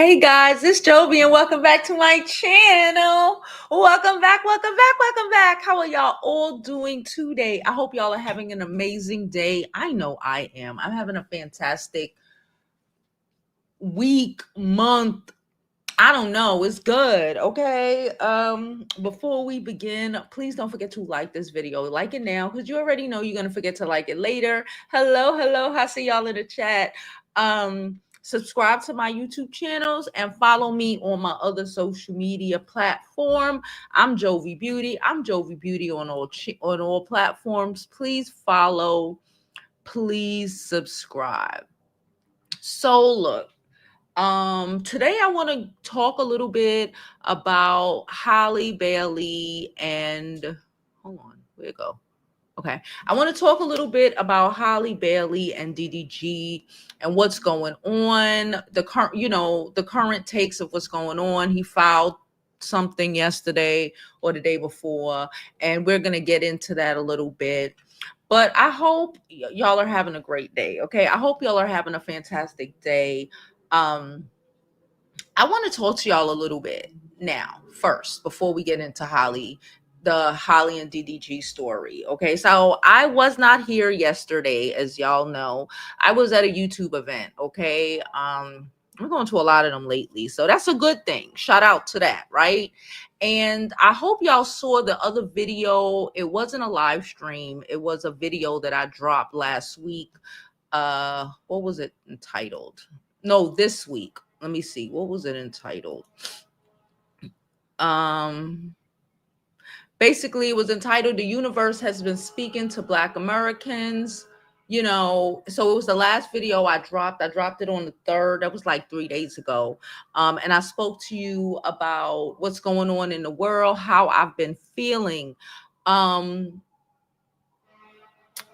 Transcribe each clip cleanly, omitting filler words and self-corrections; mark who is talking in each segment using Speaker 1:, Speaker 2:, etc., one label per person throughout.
Speaker 1: Hey guys, it's Jovi and welcome back to my channel. Welcome back, welcome back, welcome back. How are y'all all doing today? I hope y'all are having an amazing day. I know I am. I'm having a fantastic week, month. I don't know. It's good. Okay. Before we begin, please don't forget to like this video. Like it now because you already know you're gonna forget to like it later. Hello. I see y'all in the chat. Subscribe to my YouTube channels and follow me on my other social media platform. I'm Jovi Beauty. I'm Jovi Beauty on all platforms. Please follow. Please subscribe. So look. Today I want to talk a little bit about Halle Bailey and hold on, where'd it go? Okay. I want to talk a little bit about Holly Bailey and DDG and what's going on, the current takes of what's going on. He filed something yesterday or the day before, and we're going to get into that a little bit. But I hope y'all are having a great day. Okay. I hope y'all are having a fantastic day. I want to talk to y'all a little bit now, first, before we get into the Holly and DDG story. Okay, so I was not here yesterday, as y'all know. I was at a YouTube event. Okay, I'm going to a lot of them lately, so that's a good thing. Shout out to that, right? And I hope y'all saw the other video. It wasn't a live stream. It was a video that I dropped last week. What was it entitled? No, this week. Let me see. What was it entitled? Basically, it was entitled, "The Universe Has Been Speaking to Black Americans." So it was the last video I dropped. I dropped it on the 3rd. That was like 3 days ago. And I spoke to you about what's going on in the world, how I've been feeling. And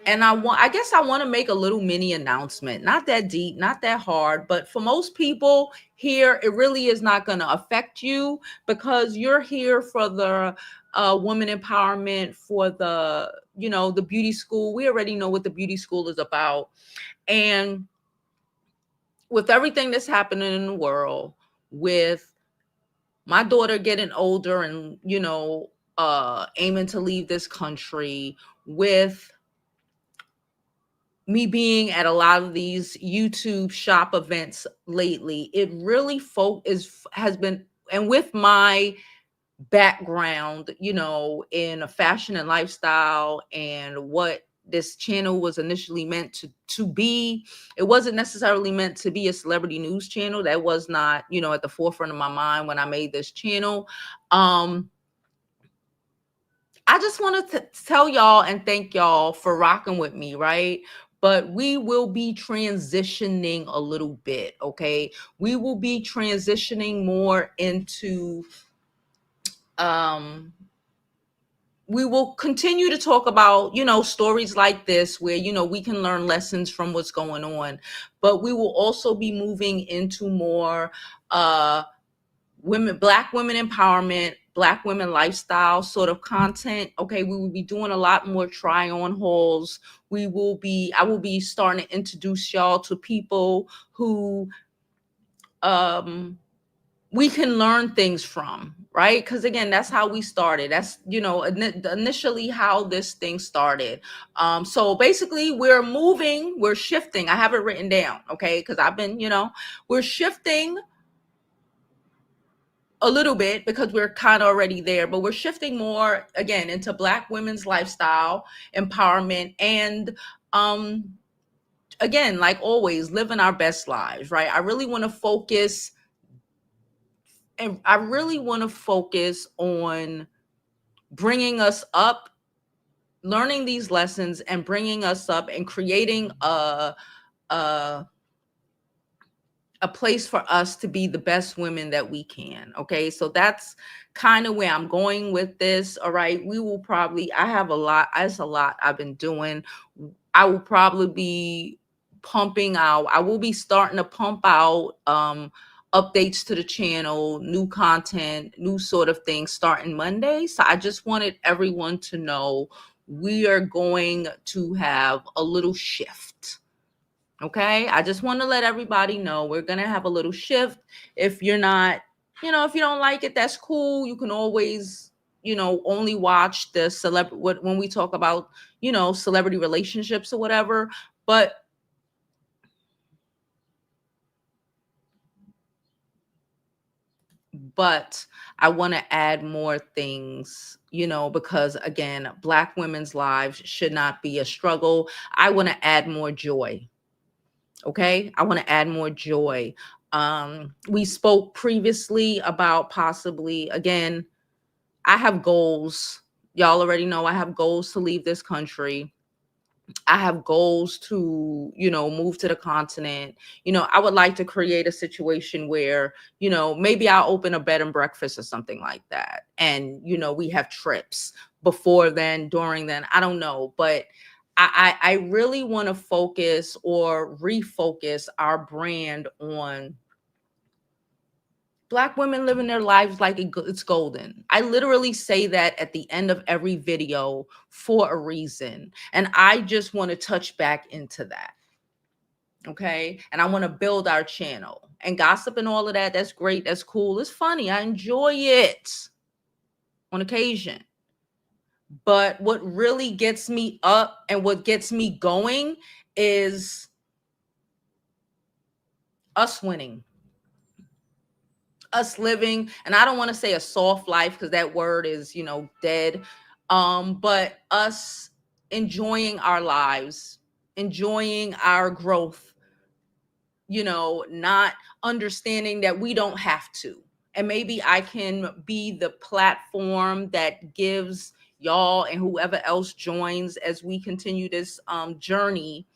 Speaker 1: I guess I want to make a little mini announcement, not that deep, not that hard, but for most people here, it really is not going to affect you because you're here for the women empowerment, for the beauty school. We already know what the beauty school is about. And with everything that's happening in the world, with my daughter getting older and, aiming to leave this country, with me being at a lot of these YouTube shop events lately, it really has been, and with my background, in a fashion and lifestyle and what this channel was initially meant to be. It wasn't necessarily meant to be a celebrity news channel. That was not, at the forefront of my mind when I made this channel. I just want to tell y'all and thank y'all for rocking with me, right? But we will be transitioning a little bit, okay? We will be transitioning more into, we will continue to talk about, stories like this where, we can learn lessons from what's going on. But we will also be moving into more Black women empowerment, Black women lifestyle sort of content. Okay, we will be doing a lot more try on hauls. I will be starting to introduce y'all to people who we can learn things from, right? Because again, that's how we started. That's, initially how this thing started. So basically we're shifting. I have it written down, okay? Because I've been, we're shifting a little bit because we're kind of already there, but we're shifting more again into Black women's lifestyle empowerment and again, like always, living our best lives, right? I really want to focus on bringing us up, learning these lessons and bringing us up and creating a place for us to be the best women that we can. Okay. So that's kind of where I'm going with this. All right. I have a lot I've been doing. I will probably be I will be starting to pump out, updates to the channel, new content, new sort of things starting Monday. So I just wanted everyone to know we are going to have a little shift. Okay, I just want to let everybody know we're gonna have a little shift. If you're not, if you don't like it, that's cool. You can always, only watch the when we talk about, celebrity relationships or whatever. But I want to add more things, because again, Black women's lives should not be a struggle. I want to add more joy. Okay, I want to add more joy. We spoke previously about possibly, again, I have goals. Y'all already know I have goals to leave this country. I have goals to, move to the continent. I would like to create a situation where, maybe I'll open a bed and breakfast or something like that. And, we have trips before then, during then, I don't know. But I really want to focus or refocus our brand on Black women living their lives like it's golden. I literally say that at the end of every video for a reason. And I just want to touch back into that. Okay. And I want to build our channel and gossip and all of that. That's great. That's cool. It's funny. I enjoy it on occasion. But what really gets me up and what gets me going is us winning. Us living, and I don't want to say a soft life because that word is, dead. But us enjoying our lives, enjoying our growth, not understanding that we don't have to. And maybe I can be the platform that gives y'all and whoever else joins as we continue this journey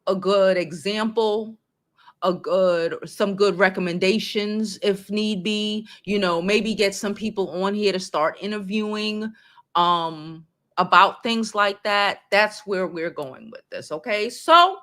Speaker 1: a good example, some good recommendations if need be, maybe get some people on here to start interviewing about things like that. That's where we're going with this. Okay, so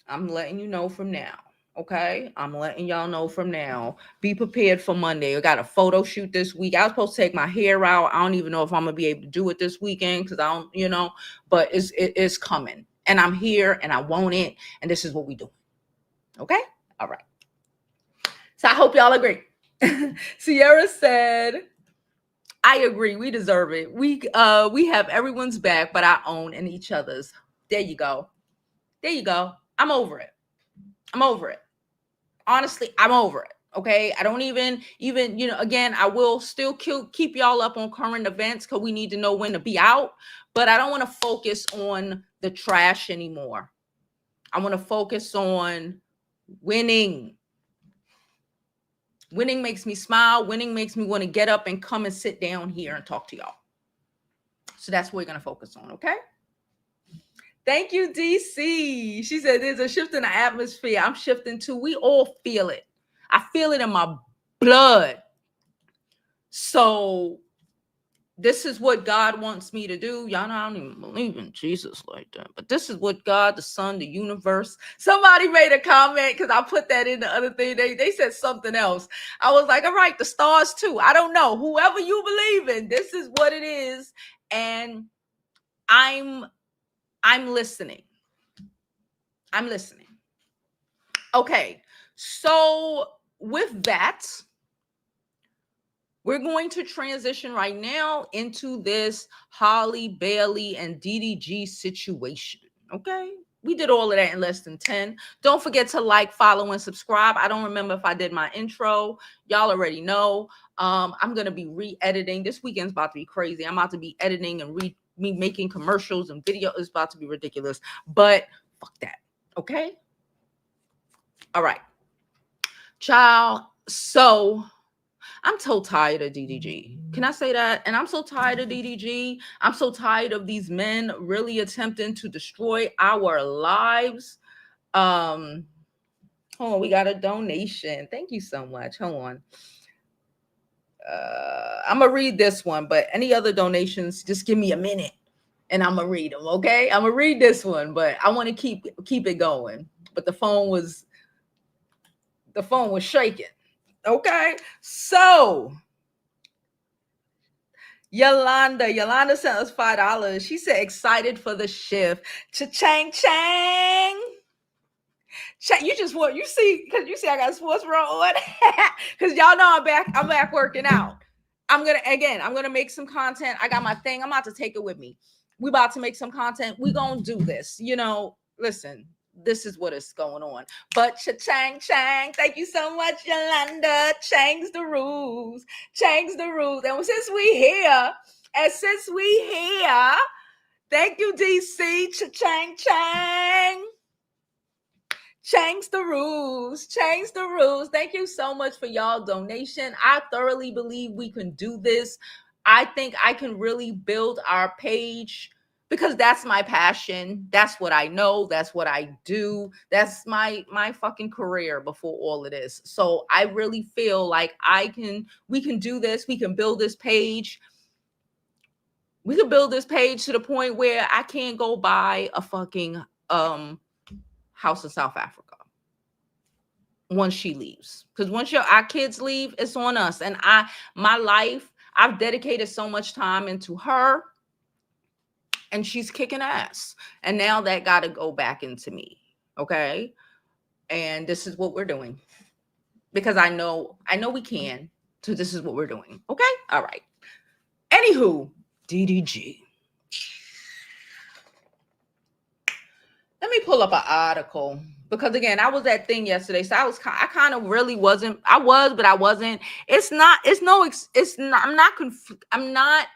Speaker 1: I'm letting you know from now. Okay, I'm letting y'all know from now. Be prepared for Monday. I got a photo shoot this week. I was supposed to take my hair out. I don't even know if I'm gonna be able to do it this weekend because I don't, but it's coming. And I'm here and I want it. And this is what we do. Okay? All right. So I hope y'all agree. Sierra said, I agree. We deserve it. We have everyone's back, but our own and each other's. There you go. There you go. I'm over it. I'm over it. Honestly, I'm over it. Okay. I don't even, again, I will still keep y'all up on current events because we need to know when to be out. But I don't want to focus on the trash anymore. I want to focus on winning. Winning makes me smile. Winning makes me want to get up and come and sit down here and talk to y'all. So that's what we're going to focus on. Okay. Thank you, DC. She said there's a shift in the atmosphere. I'm shifting too. We all feel it. I feel it in my blood. So this is what God wants me to do. Y'all know I don't even believe in Jesus like that. But this is what God, the Son, the universe. Somebody made a comment because I put that in the other thing. They said something else. I was like, all right, the stars too. I don't know. Whoever you believe in, this is what it is. And I'm listening. I'm listening. Okay. So with that, we're going to transition right now into this Holly Bailey and DDG situation. Okay. We did all of that in less than 10. Don't forget to like, follow, and subscribe. I don't remember if I did my intro. Y'all already know. I'm going to be re-editing. This weekend's about to be crazy. I'm about to be editing and me making commercials and video. It's about to be ridiculous. But fuck that. Okay. All right. Child. So I'm so tired of DDG. Can I say that? And I'm so tired of DDG. I'm so tired of these men really attempting to destroy our lives. Hold on, we got a donation. Thank you so much. Hold on. I'm gonna read this one, but any other donations, just give me a minute and I'm gonna read them. Okay, I'm gonna read this one, but I want to keep it going. But the phone was shaking. Okay, so Yolanda sent us $5. She said, excited for the shift. Cha-chang, chang. You just want, you see, because you see I got sports bra on. Because y'all know I'm back working out. I'm gonna make some content. I got my thing. I'm about to take it with me. We about to make some content. We gonna do this. Listen, this is what is going on. But cha-chang, chang. Thank you so much, Yolanda. Changs the rules. Changs the rules. And since we here, thank you, DC. Cha-chang, chang. Change the rules. Change the rules. Thank you so much for y'all donation. I thoroughly believe we can do this. I think I can really build our page because that's my passion. That's what I know. That's what I do. That's my fucking career before all of this. So I really feel like we can do this. We can build this page. We can build this page to the point where I can't go buy a fucking house in South Africa once she leaves, because once our kids leave, it's on us. And my life, I've dedicated so much time into her, and she's kicking ass, and now that got to go back into me. Okay, and this is what we're doing because I know we can. So this is what we're doing. Okay, all right. Anywho, DDG. Let me pull up an article because again, I was that thing yesterday. So I kind of really wasn't. I was, but I wasn't. I'm not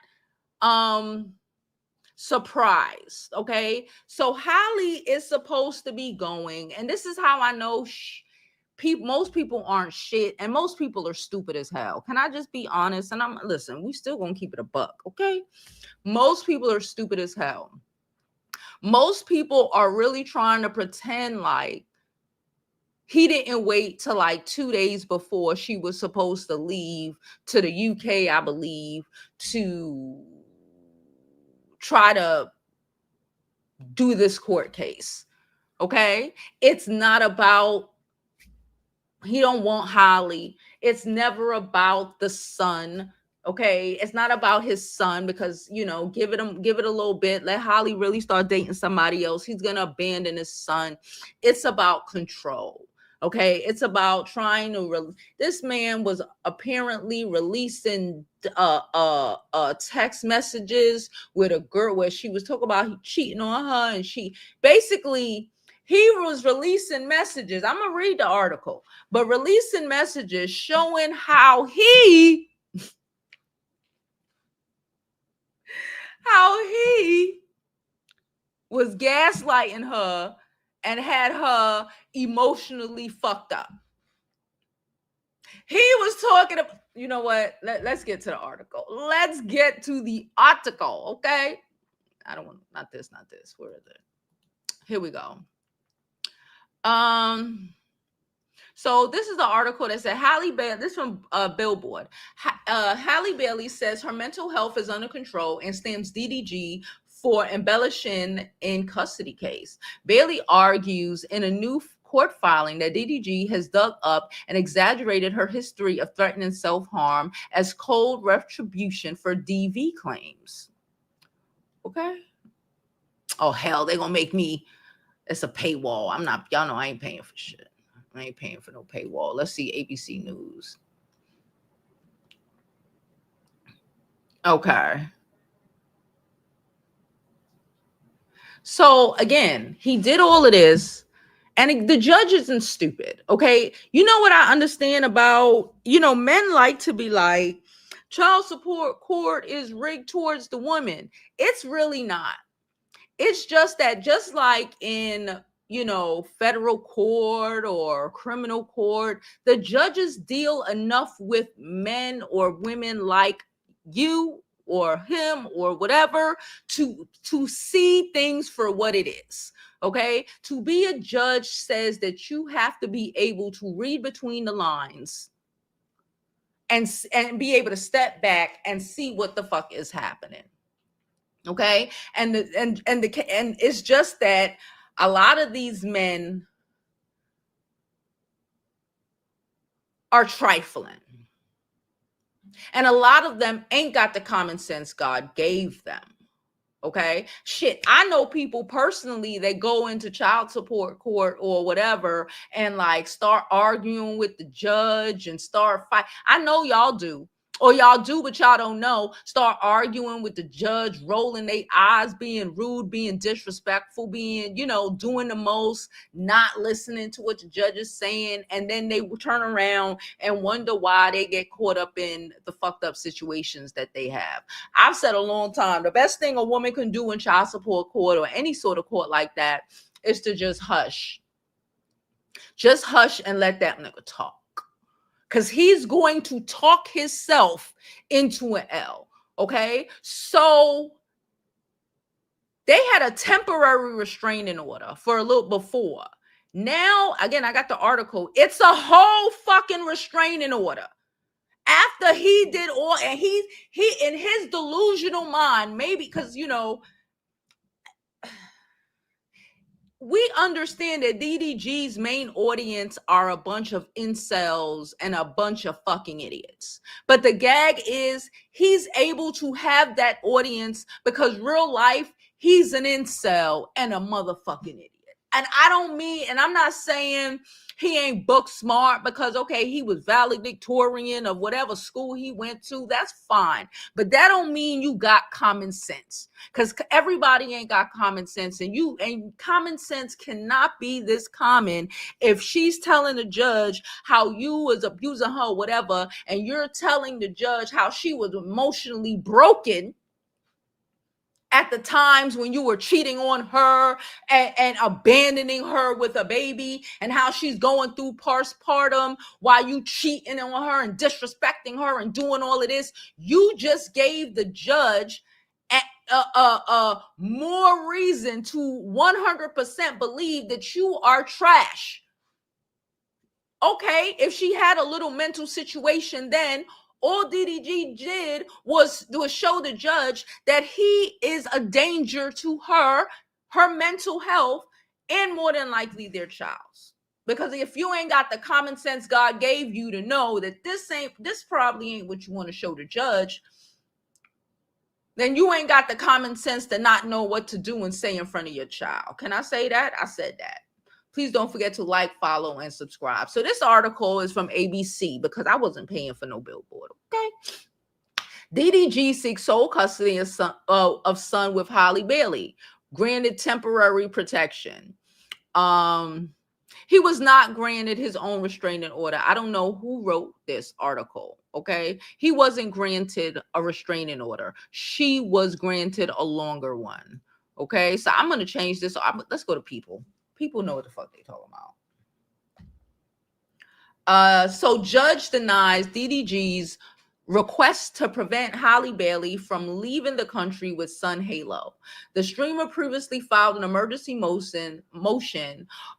Speaker 1: surprised. Okay. So Holly is supposed to be going, and this is how I know most people aren't shit, and most people are stupid as hell. Can I just be honest? And listen, we still gonna keep it a buck. Okay. Most people are stupid as hell. Most people are really trying to pretend like he didn't wait till like 2 days before she was supposed to leave to the UK, I believe, to try to do this court case. Okay? It's not about, he don't want Holly. It's never about the son. Okay, it's not about his son because give it a little bit. Let Holly really start dating somebody else. He's gonna abandon his son. It's about control. Okay, it's about trying to. This man was apparently releasing text messages with a girl where she was talking about he cheating on her, and she basically. He was releasing messages. I'm gonna read the article, but releasing messages showing how he was gaslighting her and had her emotionally fucked up. He was talking about, you know what? Let's get to the article. Let's get to the article, okay? I don't want, not this. Where is it? Here we go. So this is the article that said Halle Bailey, this from Billboard. Halle Bailey says her mental health is under control and stamps DDG for embellishing in custody case. Bailey argues in a new court filing that DDG has dug up and exaggerated her history of threatening self-harm as cold retribution for DV claims. Okay. Oh, hell, they're going to make me, it's a paywall. Y'all know I ain't paying for shit. I ain't paying for no paywall. Let's see ABC News. Okay. So again, he did all of this, and the judge isn't stupid. Okay. You know what I understand about, men like to be like, child support court is rigged towards the woman. It's really not. It's just that, just like in, federal court or criminal court, the judges deal enough with men or women like you or him or whatever to see things for what it is. Okay. To be a judge says that you have to be able to read between the lines and be able to step back and see what the fuck is happening. Okay. And it's just that a lot of these men are trifling. And a lot of them ain't got the common sense God gave them. Okay. Shit. I know people personally that go into child support court or whatever and like start arguing with the judge and start fight. I know y'all do. Or y'all do, but y'all don't know. Start arguing with the judge, rolling their eyes, being rude, being disrespectful, being, doing the most, not listening to what the judge is saying. And then they will turn around and wonder why they get caught up in the fucked up situations that they have. I've said a long time, the best thing a woman can do in child support court or any sort of court like that is to just hush. Just hush and let that nigga talk. Because he's going to talk himself into an L. Okay? So they had a temporary restraining order for a little before. Now, again, I got the article. It's a whole fucking restraining order. After he did all, and he in his delusional mind, maybe because we understand that DDG's main audience are a bunch of incels and a bunch of fucking idiots. But the gag is he's able to have that audience because real life, he's an incel and a motherfucking idiot. And I don't mean, and I'm not saying he ain't book smart because, okay, he was valedictorian of whatever school he went to. That's fine. But that don't mean you got common sense, because everybody ain't got common sense. And common sense cannot be this common if she's telling the judge how you was abusing her, whatever, and you're telling the judge how she was emotionally broken at the times when you were cheating on her and abandoning her with a baby, and how she's going through postpartum while you cheating on her and disrespecting her and doing all of this. You just gave the judge more reason to 100% believe that you are trash. Okay, if she had a little mental situation, then all DDG did was show the judge that he is a danger to her mental health, and more than likely their child's. Because if you ain't got the common sense God gave you to know that this probably ain't what you want to show the judge, then you ain't got the common sense to not know what to do and say in front of your child. Can I say that? I said that. Please don't forget to like, follow, and subscribe. So this article is from ABC because I wasn't paying for no billboard, okay? DDG seeks sole custody of son with Holly Bailey, granted temporary protection. He was not granted his own restraining order. I don't know who wrote this article, okay? He wasn't granted a restraining order. She was granted a longer one, okay? So I'm going to change this. Let's go to people. People know what the fuck they talking about. So judge denies DDG's request to prevent Holly Bailey from leaving the country with son Halo. The streamer previously filed an emergency motion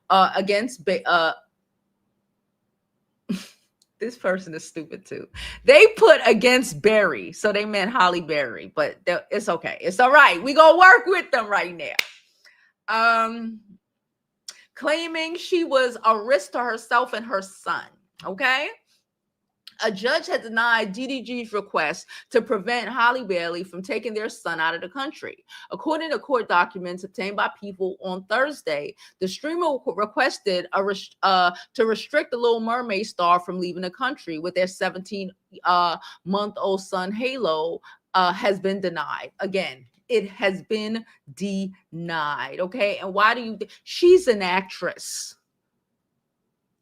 Speaker 1: against this person is stupid too. They put against Barry, so they meant Holly Berry, but it's okay. It's all right. We gonna work with them right now. Claiming she was a risk to herself and her son. Okay. A judge had denied DDG's request to prevent Holly Bailey from taking their son out of the country. According to court documents obtained by People on Thursday, the streamer requested to restrict the Little Mermaid star from leaving the country with their 17-month-old son Halo has been denied. Again, it has been denied. Okay. And why do you think she's an actress?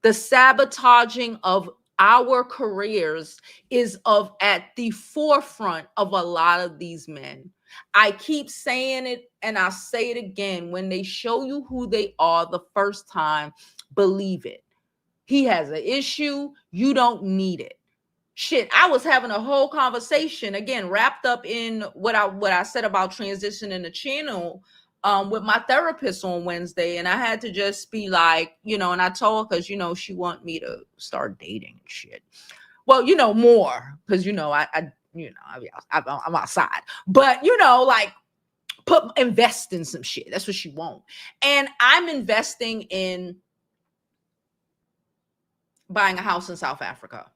Speaker 1: The sabotaging of our careers is at the forefront of a lot of these men. I keep saying it and I'll say it again. When they show you who they are the first time, believe it. He has an issue. You don't need it. Shit, I was having a whole conversation, again, wrapped up in what I said about transitioning the channel with my therapist on Wednesday. And I had to just be like, and I told her, because, she want me to start dating and shit. Well, more, because, I'm outside. But, like, invest in some shit. That's what she want. And I'm investing in buying a house in South Africa.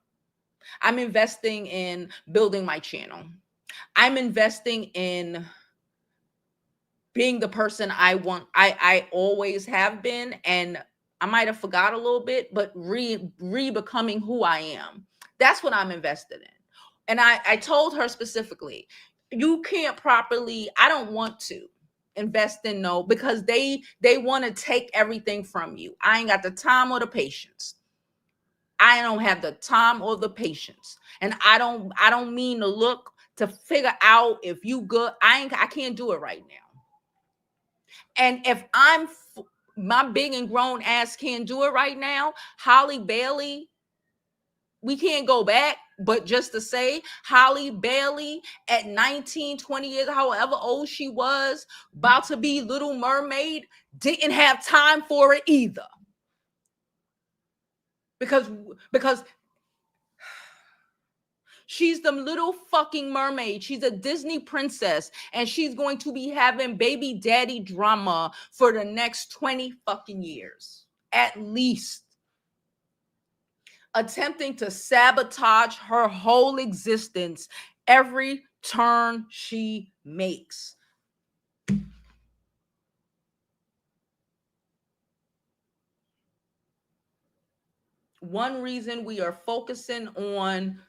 Speaker 1: I'm investing in building my channel. I'm investing in being the person I always have been, and I might have forgot a little bit, but becoming who I am. That's what I'm invested in. And I told her specifically, you can't properly, I don't want to invest in because they want to take everything from you. I ain't got the time or the patience. I don't have the time or the patience. And I don't mean to look to figure out if you good. I can't do it right now. And if my big and grown ass can't do it right now, Holly Bailey, we can't go back, but just to say, Holly Bailey at 19, 20 years, however old she was, about to be Little Mermaid, didn't have time for it either. Because she's the little fucking mermaid. She's a Disney princess, and she's going to be having baby daddy drama for the next 20 fucking years, at least. Attempting to sabotage her whole existence every turn she makes. One reason we are focusing on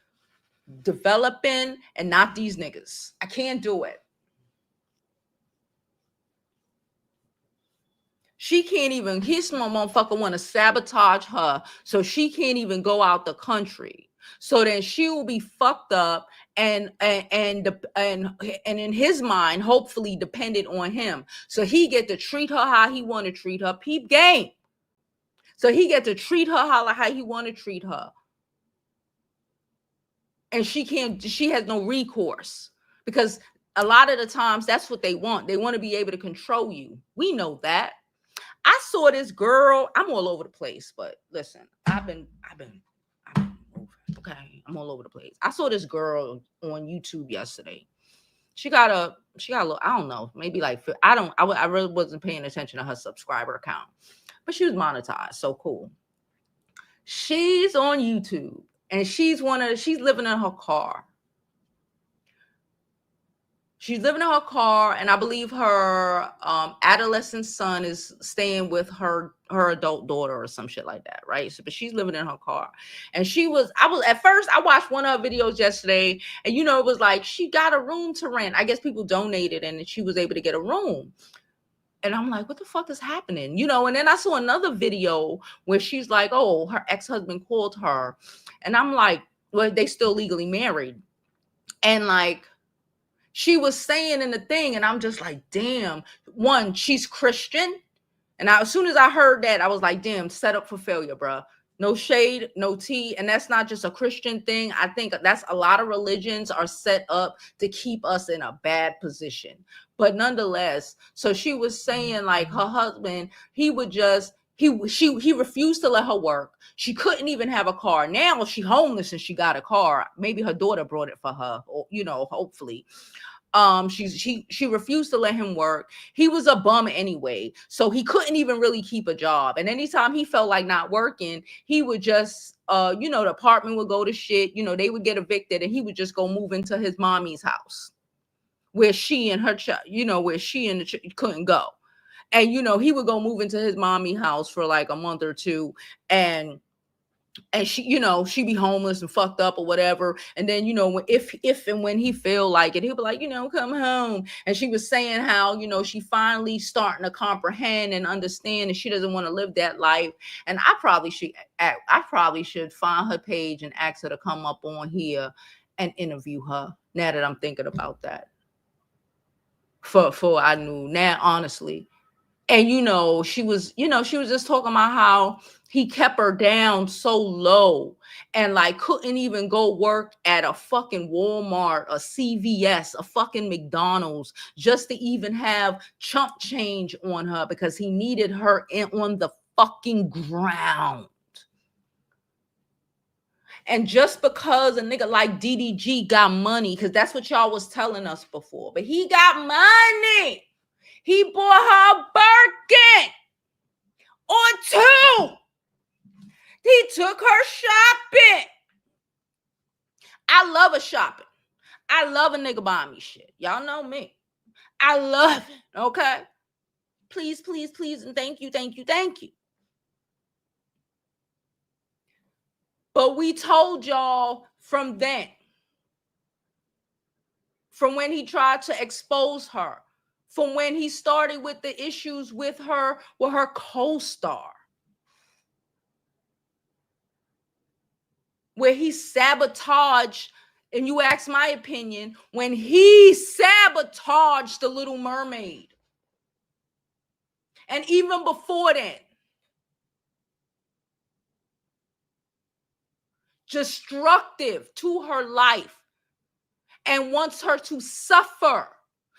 Speaker 1: developing and not these niggas. I can't do it. She can't even, his motherfucker want to sabotage her so she can't even go out the country. So then she will be fucked up and in his mind, hopefully dependent on him. So he get to treat her how he want to treat her. Peep game. So he get to treat her how he want to treat her. And she has no recourse, because a lot of the times that's what they want. They want to be able to control you. We know that. I saw this girl. I'm all over the place, but listen, I've been moving. Okay, I'm all over the place. I saw this girl on YouTube yesterday. She got a little, I don't know, maybe like, I really wasn't paying attention to her subscriber count, but she was monetized. So cool. She's on YouTube, and she's living in her car. She's living in her car, and I believe her adolescent son is staying with her adult daughter or some shit like that, right? So, but she's living in her car, and at first I watched one of her videos yesterday, and it was like she got a room to rent. I guess people donated, and she was able to get a room. And I'm like, what the fuck is happening? And then I saw another video where she's like, oh, her ex-husband called her, and I'm like, well, they still legally married, and like, she was saying in the thing, and I'm just like, damn. One, she's Christian. And as soon as I heard that, I was like, damn, set up for failure, bro. No shade, no tea. And that's not just a Christian thing. I think that's a lot of religions are set up to keep us in a bad position. But nonetheless, so she was saying like her husband, he refused to let her work. She couldn't even have a car. Now she's homeless and she got a car. Maybe her daughter brought it for her, or, hopefully. She refused to let him work. He was a bum anyway, so he couldn't even really keep a job. And anytime he felt like not working, he would just the apartment would go to shit. They would get evicted, and he would just go move into his mommy's house, where she and her child, where she and the couldn't go. And he would go move into his mommy house for like a month or two, and she, she'd be homeless and fucked up or whatever. And then, if and when he feel like it, he'll be like, come home. And she was saying how, she finally starting to comprehend and understand, and she doesn't want to live that life. And I probably should find her page and ask her to come up on here and interview her, now that I'm thinking about that. For I knew now, honestly. And she was just talking about how he kept her down so low, and like couldn't even go work at a fucking Walmart, a CVS, a fucking McDonald's, just to even have chump change on her, because he needed her on the fucking ground. And just because a nigga like DDG got money, because that's what y'all was telling us before, but he got money. He bought her Birkin on 2. He took her shopping. I love a shopping. I love a nigga buying me shit. Y'all know me. I love it. Okay. Please, please, please, and thank you, thank you, thank you. But we told y'all from then, from when he tried to expose her, from when he started with the issues with her co-star, where he sabotaged, and you ask my opinion, when he sabotaged the Little Mermaid. And even before that, destructive to her life and wants her to suffer.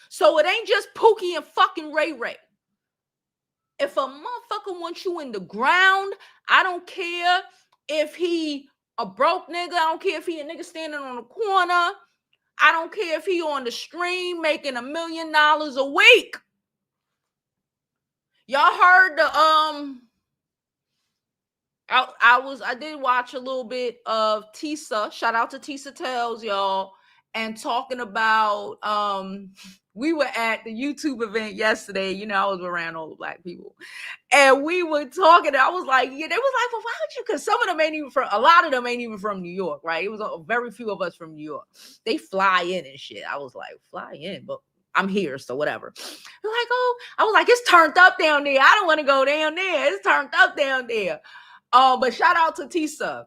Speaker 1: So it ain't just Pookie and fucking Ray Ray. If a motherfucker wants you in the ground, I don't care if he a broke nigga. I don't care if he a nigga standing on the corner. I don't care if he on the stream making $1 million a week. Y'all heard the I did watch a little bit of Tisa. Shout out to Tisa Tells, y'all, and talking about we were at the YouTube event yesterday. You know, I was around all the black people. And we were talking. I was like, yeah, they was like, well, why would you? Because some of them ain't even from, a lot of them ain't even from New York, right? It was very few of us from New York. They fly in and shit. I was like, fly in, but I'm here, so whatever. They're like, oh, I was like, it's turned up down there. I don't want to go down there. It's turned up down there. But shout out to Tisa.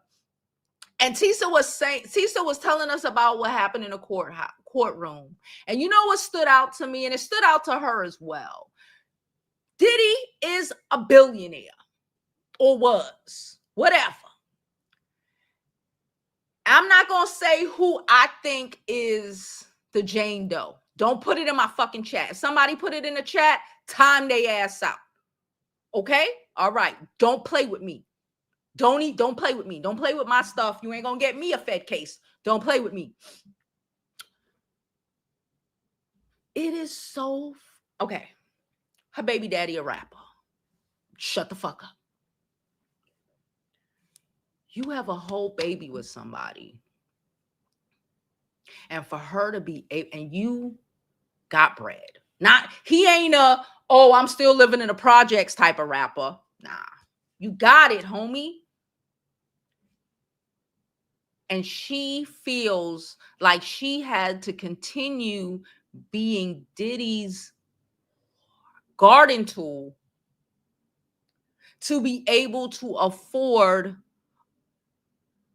Speaker 1: And Tisa was telling us about what happened in the courtroom. And you know what stood out to me, and it stood out to her as well. Diddy is a billionaire, or was, whatever. I'm not going to say who I think is the Jane Doe. Don't put it in my fucking chat. If somebody put it in the chat, time they ass out. Okay? All right. Don't play with me. Don't play with me. Don't play with my stuff. You ain't going to get me a Fed case. Don't play with me. It is so... Okay. Her baby daddy a rapper. Shut the fuck up. You have a whole baby with somebody. And for her to be... And you got bread. Not... He ain't a, oh, I'm still living in the projects type of rapper. Nah. You got it, homie. And she feels like she had to continue being Diddy's garden tool to be able to afford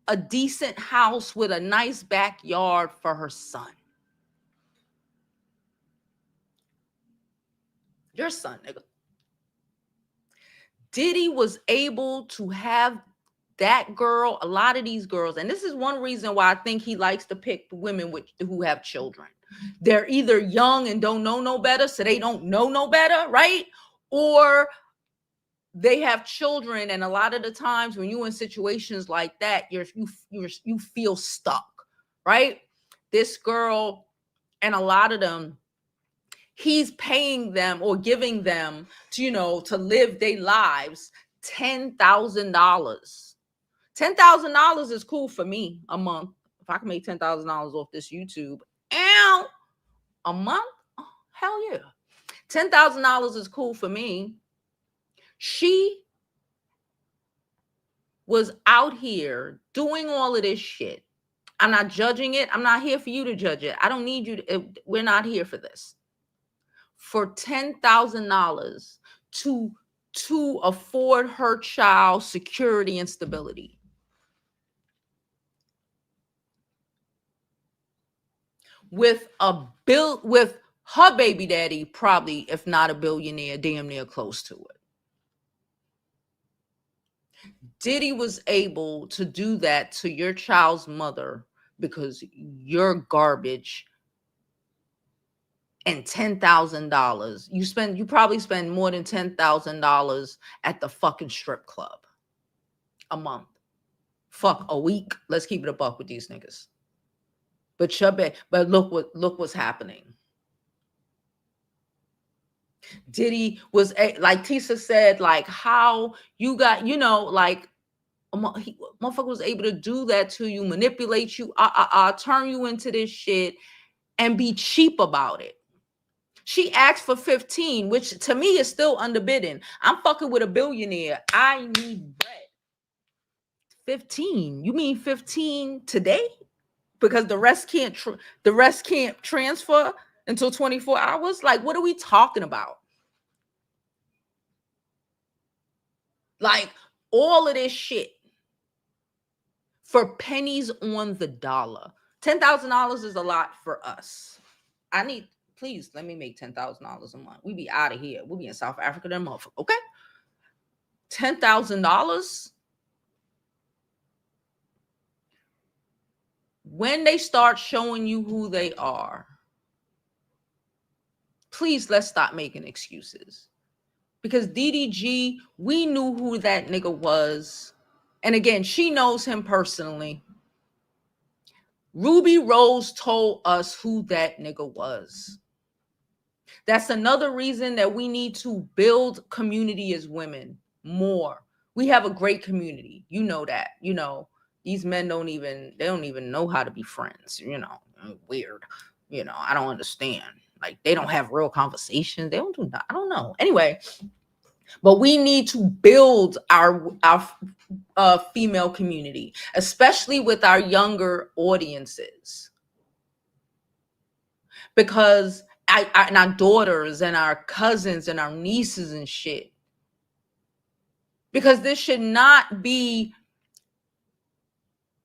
Speaker 1: a decent house with a nice backyard for her son. Your son, nigga. Diddy was able to have that girl, a lot of these girls, and this is one reason why I think he likes to pick women who have children. They're either young and don't know no better, so they don't know no better, right? Or they have children, and a lot of the times when you're in situations like that, you feel stuck, right? This girl, and a lot of them, he's paying them or giving them to, to live their lives $10,000. $10,000 is cool for me a month. If I can make $10,000 off this YouTube, a month, oh, hell yeah. $10,000 is cool for me. She was out here doing all of this shit. I'm not judging it. I'm not here for you to judge it. I don't need you to, we're not here for this. For $10,000 to afford her child security and stability. With her baby daddy, probably, if not a billionaire, damn near close to it. Diddy was able to do that to your child's mother because you're garbage. And $10,000. You probably spend more than $10,000 at the fucking strip club a month. Fuck, a week. Let's keep it a buck with these niggas. But look what's happening. Diddy was like Tisa said, like how you got, like Motherfucker was able to do that to you, manipulate you, turn you into this shit, and be cheap about it. She asked for 15, which to me is still underbidding. I'm fucking with a billionaire. I need bread. 15. You mean 15 today? Because the rest can't transfer until 24 hours? Like, what are we talking about? Like, all of this shit for pennies on the dollar. $10,000 is a lot for us. Please let me make $10,000 a month. We be out of here. We'll be in South Africa then, motherfucker. Okay? $10,000. When they start showing you who they are, please let's stop making excuses. Because DDG, we knew who that nigga was. And again, she knows him personally. Ruby Rose told us who that nigga was. That's another reason that we need to build community as women more. We have a great community. You know that. You know, these men don't even know how to be friends. You know, weird. You know, I don't understand. Like, they don't have real conversations. They don't do that. I don't know. Anyway, but we need to build our female community, especially with our younger audiences, because and our daughters and our cousins and our nieces and shit. Because this should not be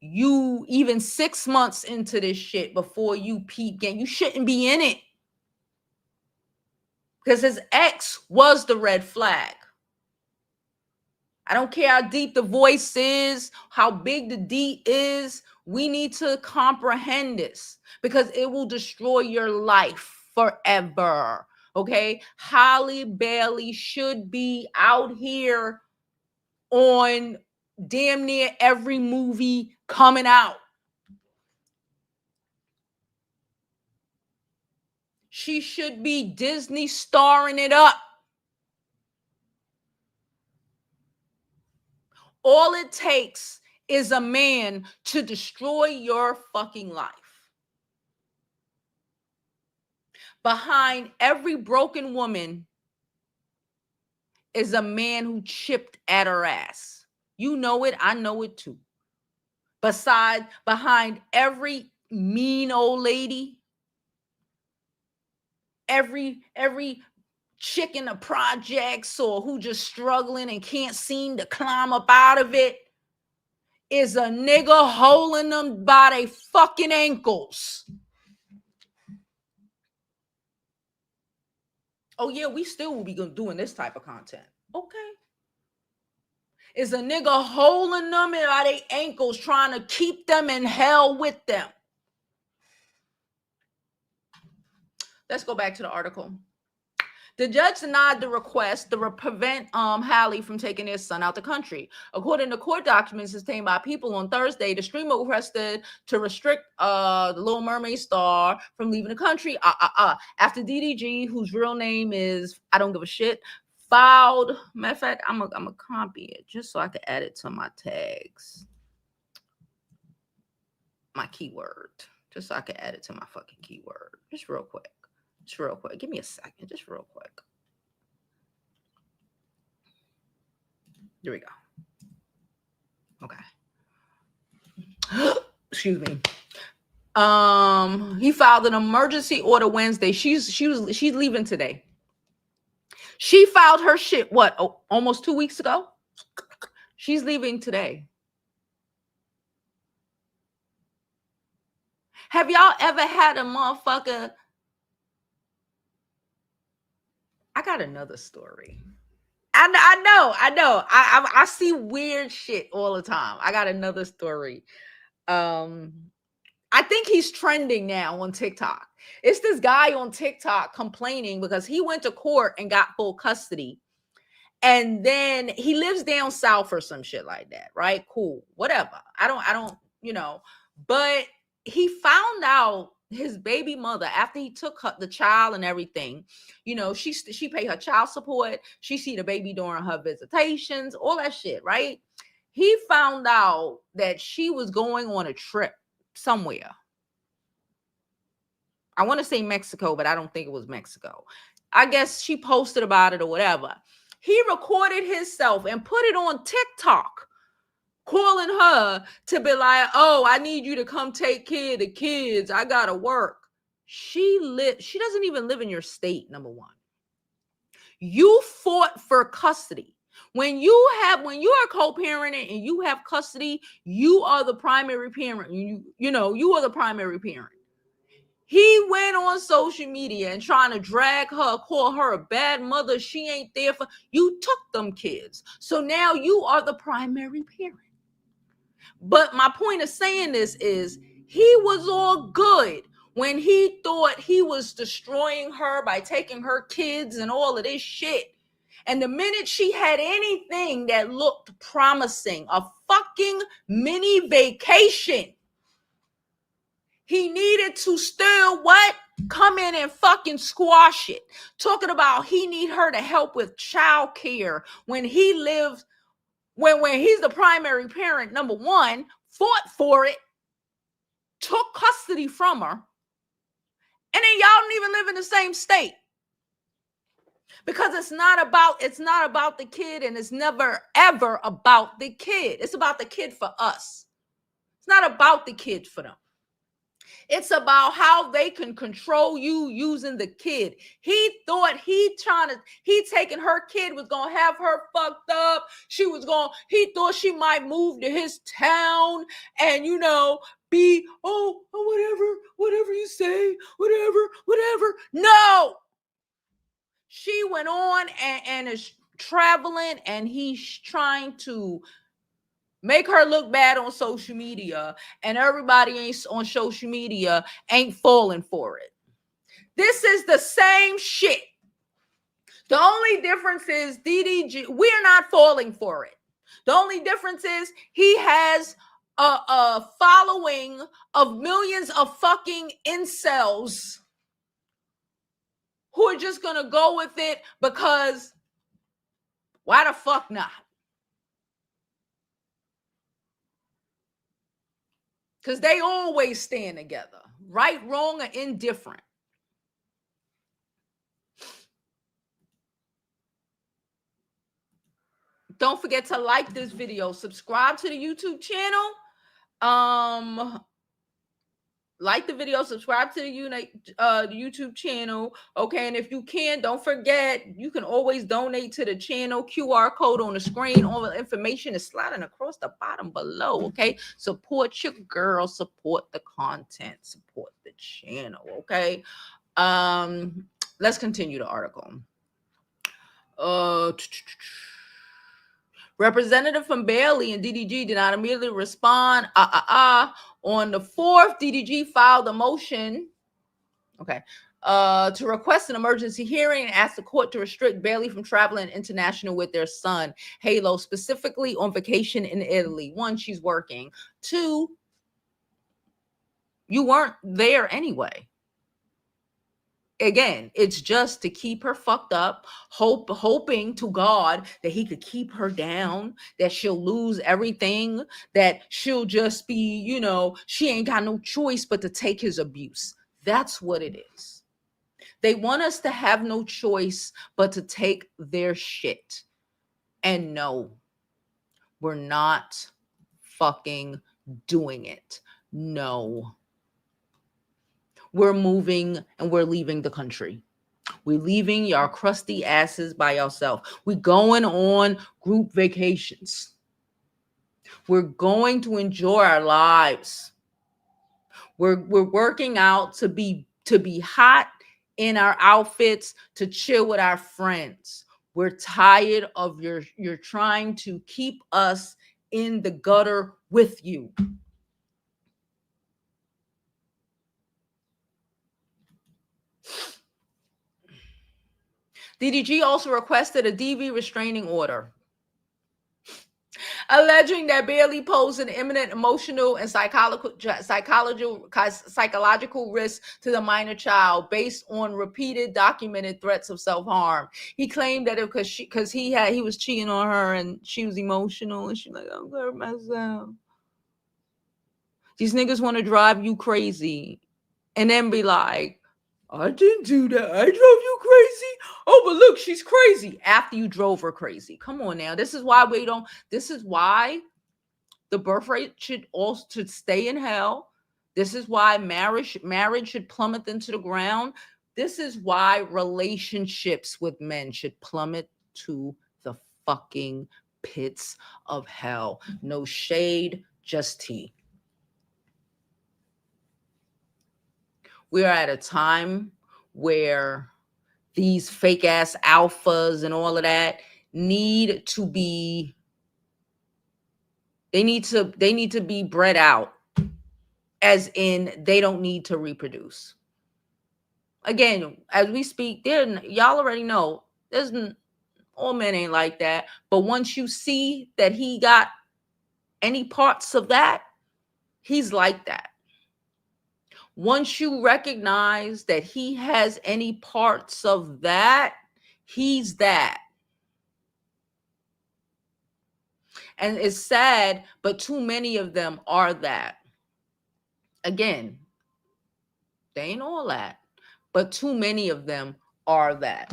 Speaker 1: you even 6 months into this shit before you peep game. You shouldn't be in it. Because his ex was the red flag. I don't care how deep the voice is, how big the D is. We need to comprehend this because it will destroy your life forever. Okay? Holly Bailey should be out here on damn near every movie coming out. She should be Disney starring it up. All it takes is a man to destroy your fucking life. Behind every broken woman is a man who chipped at her ass. You know it. I know it too. Behind every mean old lady, every chick in the projects or who just struggling and can't seem to climb up out of it, is a nigga holding them by their fucking ankles. Oh yeah, we still will be doing this type of content. Okay. Is a nigga holding them by their ankles, trying to keep them in hell with them. Let's go back to the article. The judge denied the request to prevent Halle from taking his son out the country. According to court documents obtained by People on Thursday, the streamer requested to restrict the Little Mermaid star from leaving the country after DDG, whose real name is I don't give a shit, filed. Matter of fact, I'm gonna copy it just so I can add it to my tags, my keyword, just so I can add it to my fucking keyword, just real quick. Just real quick. Give me a second. Just real quick. Here we go. Okay. Excuse me. He filed an emergency order Wednesday. She's leaving today. She filed her shit, what, almost 2 weeks ago? She's leaving today. Have y'all ever had a motherfucker? I got another story. I know. I see weird shit all the time. I got another story. I think he's trending now on TikTok. It's this guy on TikTok complaining because he went to court and got full custody. And then he lives down south or some shit like that, right? Cool. Whatever. I don't, but he found out his baby mother, after he took the child and everything, she paid her child support. She see the baby during her visitations, all that shit, right? He found out that she was going on a trip somewhere. I want to say Mexico, but I don't think it was Mexico. I guess she posted about it or whatever. He recorded himself and put it on TikTok, calling her to be like, oh, I need you to come take care of the kids. I gotta work. She doesn't even live in your state, number one. You fought for custody. When you are co-parenting and you have custody, you are the primary parent. You are the primary parent. He went on social media and trying to drag her, call her a bad mother. She ain't there for you. Took them kids. So now you are the primary parent. But my point of saying this is he was all good when he thought he was destroying her by taking her kids and all of this shit. And the minute she had anything that looked promising, a fucking mini vacation, he needed to still what? Come in and fucking squash it. Talking about he need her to help with child care when he lives, when he's the primary parent, number one, fought for it, took custody from her, and then y'all don't even live in the same state. Because it's not about the kid, and it's never ever about the kid. It's about the kid for us. It's not about the kid for them. It's about how they can control you using the kid. He thought he taking her kid was gonna have her fucked up. He thought she might move to his town and be whatever you say, whatever. No. She went on and is traveling, and he's trying to make her look bad on social media, and everybody ain't on social media ain't falling for it. This is the same shit. The only difference is DDG, we're not falling for it. The only difference is he has a following of millions of fucking incels who are just gonna go with it because why the fuck not? Because they always stand together, right, wrong, or indifferent. Don't forget to like this video, subscribe to the YouTube channel. Like the video, subscribe to the YouTube channel. Okay, and if you can, don't forget, you can always donate to the channel. QR code on the screen. All the information is sliding across the bottom below. Okay, support your girl, support the content, support the channel. Okay, let's continue the article. Representative from Bailey and DDG did not immediately respond. On the 4th, DDG filed a motion, to request an emergency hearing and ask the court to restrict Bailey from traveling international with their son, Halo, specifically on vacation in Italy. 1, she's working. 2, you weren't there anyway. Again, it's just to keep her fucked up, hoping to God that he could keep her down, that she'll lose everything, that she'll just be, she ain't got no choice but to take his abuse. That's what it is. They want us to have no choice but to take their shit. And no, we're not fucking doing it. No. We're moving and we're leaving the country. We're leaving y'all crusty asses by yourself. We're going on group vacations. We're going to enjoy our lives. We're working out to be hot in our outfits, to chill with our friends. We're tired of you're trying to keep us in the gutter with you. DDG also requested a DV restraining order. alleging that Bailey posed an imminent emotional and psychological risk to the minor child based on repeated documented threats of self-harm. He claimed that because he was cheating on her and she was emotional and she's like, I'm gonna hurt myself. These niggas want to drive you crazy and then be like, I didn't do that. I drove you crazy. Oh, but look, she's crazy after you drove her crazy. Come on now. This is why the birth rate should stay in hell. This is why marriage should plummet into the ground. This is why relationships with men should plummet to the fucking pits of hell. No shade, just tea. We are at a time where these fake ass alphas and all of that need to be bred out, as in they don't need to reproduce. Again, as we speak, y'all already know all men ain't like that. But once you see that he got any parts of that, he's like that. Once you recognize that he has any parts of that, he's that. And it's sad, but too many of them are that. Again, they ain't all that, but too many of them are that.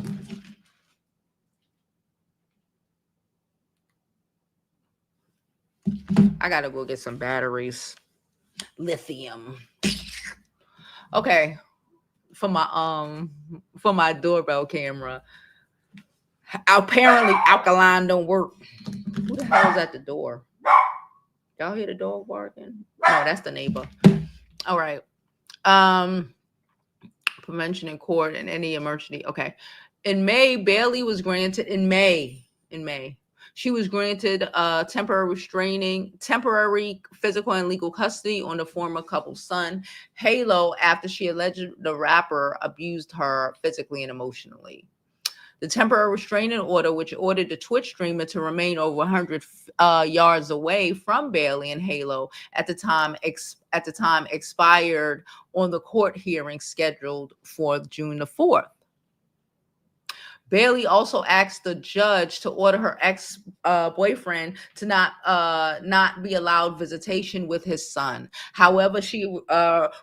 Speaker 1: I gotta go get some batteries. Lithium. Okay. For my doorbell camera. Apparently alkaline don't work. Who the hell is at the door? Y'all hear the dog barking? No, that's the neighbor. All right. Prevention in court and any emergency. Okay. In May, Bailey was granted she was granted temporary physical and legal custody on the former couple's son, Halo, after she alleged the rapper abused her physically and emotionally. The temporary restraining order, which ordered the Twitch streamer to remain over 100 yards away from Bailey and Halo at the time, expired on the court hearing scheduled for June the 4th. Bailey also asked the judge to order her ex-boyfriend to not be allowed visitation with his son. However, she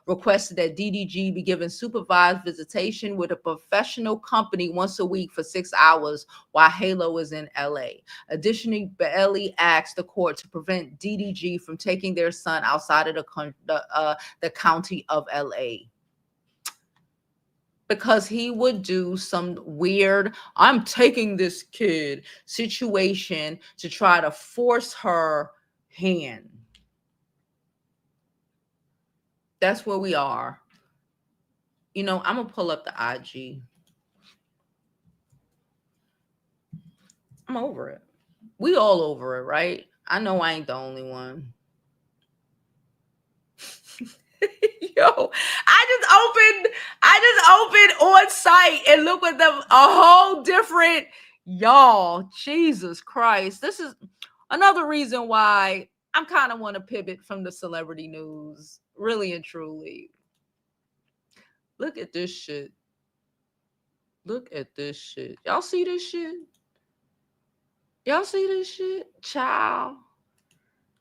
Speaker 1: requested that DDG be given supervised visitation with a professional company once a week for 6 hours while Halo is in LA. Additionally, Bailey asked the court to prevent DDG from taking their son outside of the county of LA, because he would do some weird, I'm taking this kid situation to try to force her hand. That's where we are. You know, I'm going to pull up the IG. I'm over it. We all over it, right? I know I ain't the only one. Yo, I just opened on site and look at them, a whole different, y'all, Jesus Christ. This is another reason why I'm kind of want to pivot from the celebrity news, really and truly. Look at this shit. Look at this shit. Y'all see this shit? Y'all see this shit? Child,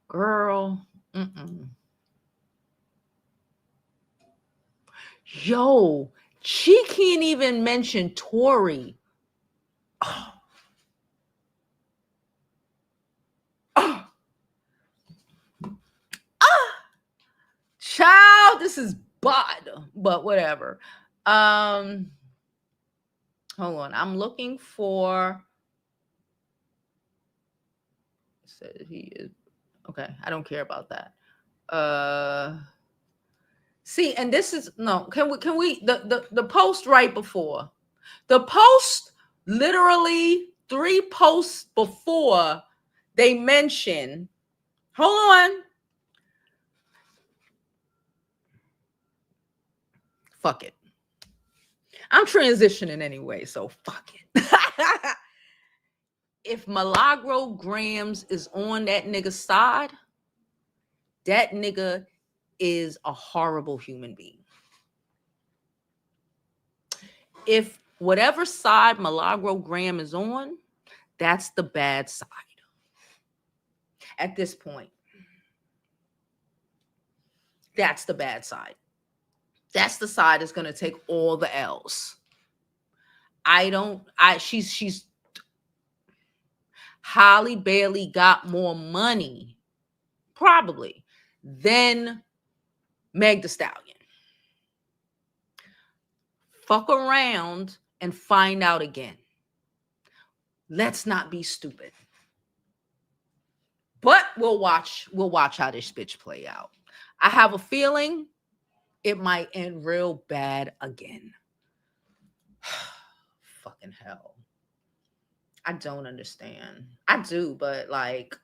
Speaker 1: girl, Yo, she can't even mention Tory. Oh. Oh. Child, this is bad, but whatever. Hold on, I'm looking for. Said he is okay. I don't care about that. See, and this is no. Can we the post right before the post? Literally 3 posts before they mention. Hold on. Fuck it. I'm transitioning anyway, so fuck it. if Milagro Gramz is on that nigga's side, that nigga is a horrible human being. If whatever side Milagro Gramz is on, that's the bad side at this point. That's the bad side. That's the side that's going to take all the L's. She's Holly Bailey got more money, probably, than Meg Thee Stallion. Fuck around and find out again. Let's not be stupid. But we'll watch how this bitch play out. I have a feeling it might end real bad again. Fucking hell. I don't understand. I do, but like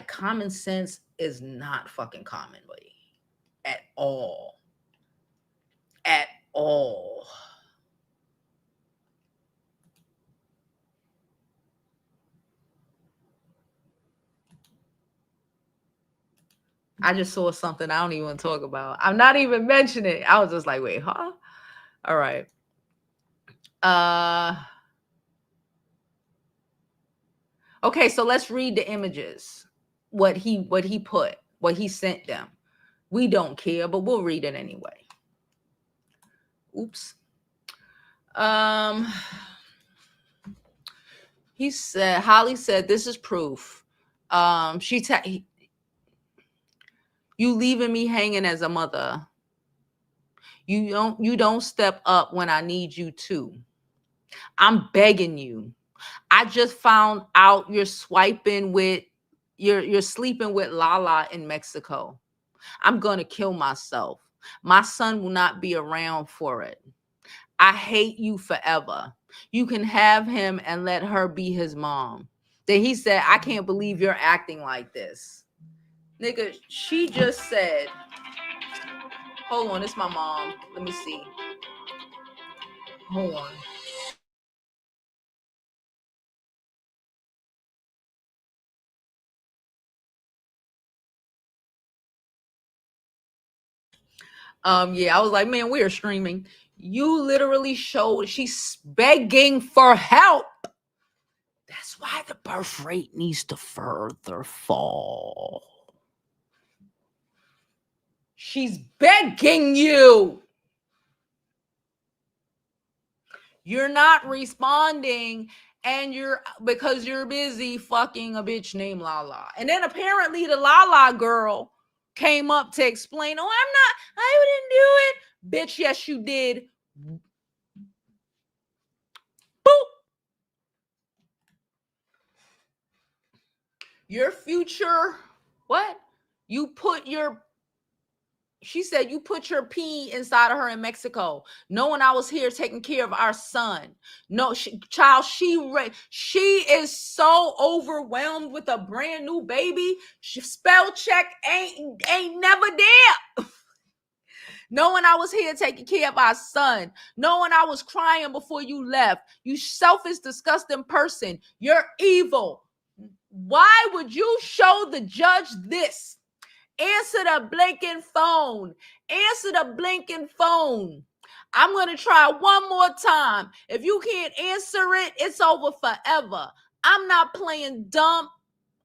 Speaker 1: common sense is not fucking common, buddy. At all. At all. I just saw something I don't even want to talk about. I'm not even mentioning it. I was just like, wait, huh? All right. Okay, so let's read the images. What he sent them. We don't care, but we'll read it anyway. Oops. He said, Holly said, this is proof. You leaving me hanging as a mother. You don't step up when I need you to. I'm begging you. I just found out you're sleeping with Lala in Mexico. I'm gonna kill myself. My son will not be around for it. I hate you forever. You can have him and let her be his mom. Then he said, I can't believe you're acting like this. Nigga, she just said, hold on, it's my mom. Let me see. Hold on. Yeah, I was like, man, we are streaming. You literally showed she's begging for help. That's why the birth rate needs to further fall. She's begging you. You're not responding, and because you're busy fucking a bitch named Lala. And then apparently the Lala girl came up to explain, I didn't do it. Bitch, yes, you did. Boop. Your future, what? She said you put your pee inside of her in Mexico, knowing I was here taking care of our son. No, she is so overwhelmed with a brand new baby. Spell check ain't never there. Knowing I was here taking care of our son, knowing I was crying before you left. You selfish, disgusting person. You're evil. Why would you show the judge this? Answer the blinking phone. Answer the blinking phone. I'm going to try one more time. If you can't answer it, it's over forever. I'm not playing dumb.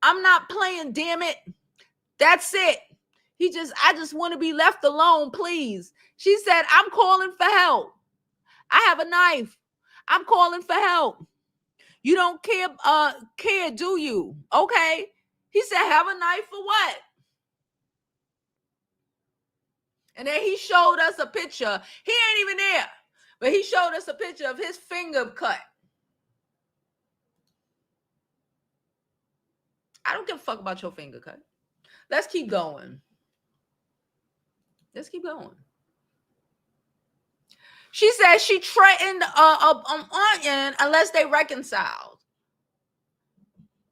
Speaker 1: I'm not playing, damn it. That's it. I just want to be left alone, please. She said, I'm calling for help. I have a knife. I'm calling for help. You don't care, do you? Okay. He said, have a knife for what? And then he showed us a picture. He ain't even there. But he showed us a picture of his finger cut. I don't give a fuck about your finger cut. Let's keep going. Let's keep going. She said she threatened onion unless they reconciled.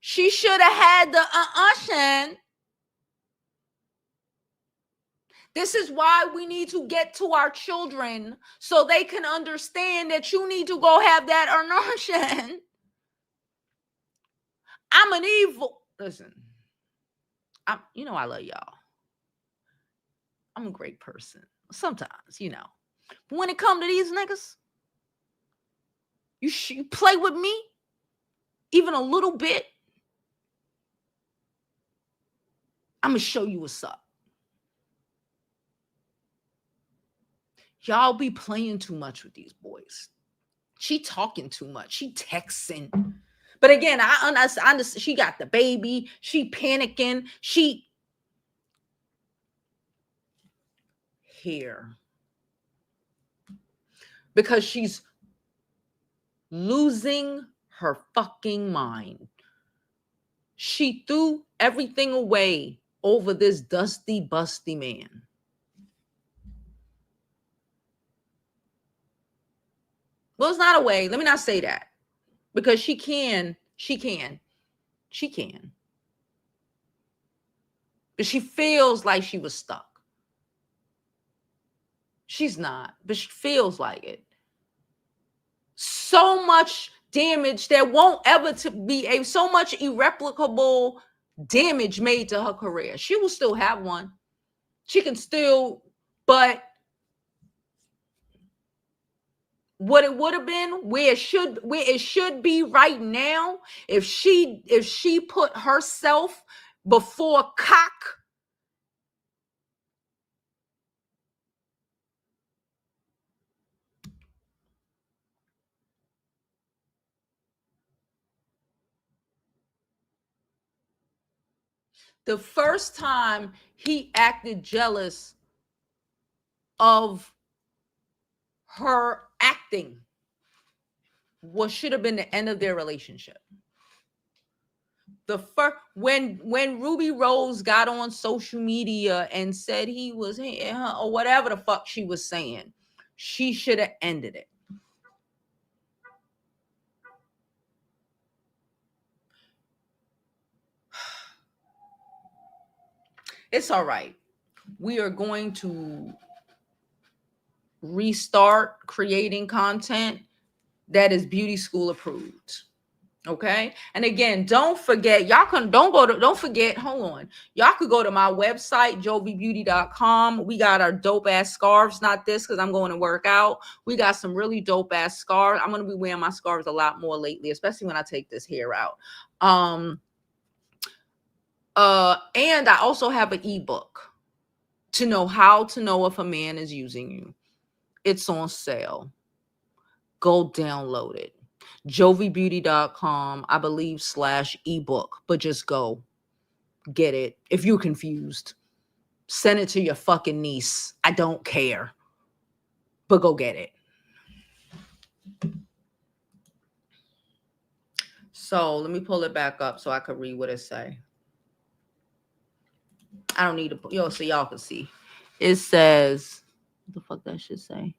Speaker 1: She should have had the onion. This is why we need to get to our children so they can understand that you need to go have that onion. I'm an evil. Listen, I love y'all. I'm a great person. Sometimes, But when it come to these niggas, you play with me even a little bit, I'm going to show you what's up. Y'all be playing too much with these boys. She talking too much. She texting. But again, I understand. She got the baby. She panicking. She here because she's losing her fucking mind. She threw everything away over this dusty, busty man. Well, it's not a way. Let me not say that. Because she can. But she feels like she was stuck. She's not, but she feels like it. So much damage that won't ever be so much irreparable damage made to her career. She will still have one. She can still, but what it would have been, where it should be right now, if she put herself before cock, the first time he acted jealous of her acting should have been the end of their relationship. The first when Ruby Rose got on social media and said he was hitting her or whatever the fuck she was saying, she should have ended it. It's all right. We are going to restart creating content that is beauty school approved. Okay. And again, don't forget, don't forget, hold on. Y'all could go to my website, jovibeauty.com. We got our dope ass scarves, not this because I'm going to work out. We got some really dope ass scarves. I'm going to be wearing my scarves a lot more lately, especially when I take this hair out. And I also have an ebook to know how to know if a man is using you. It's on sale. Go download it. jovibeauty.com, I believe, /ebook, but just go get it. If you're confused, send it to your fucking niece. I don't care, but go get it. So let me pull it back up so I can read what it say. I don't need to, so y'all can see. It says, what the fuck that should say?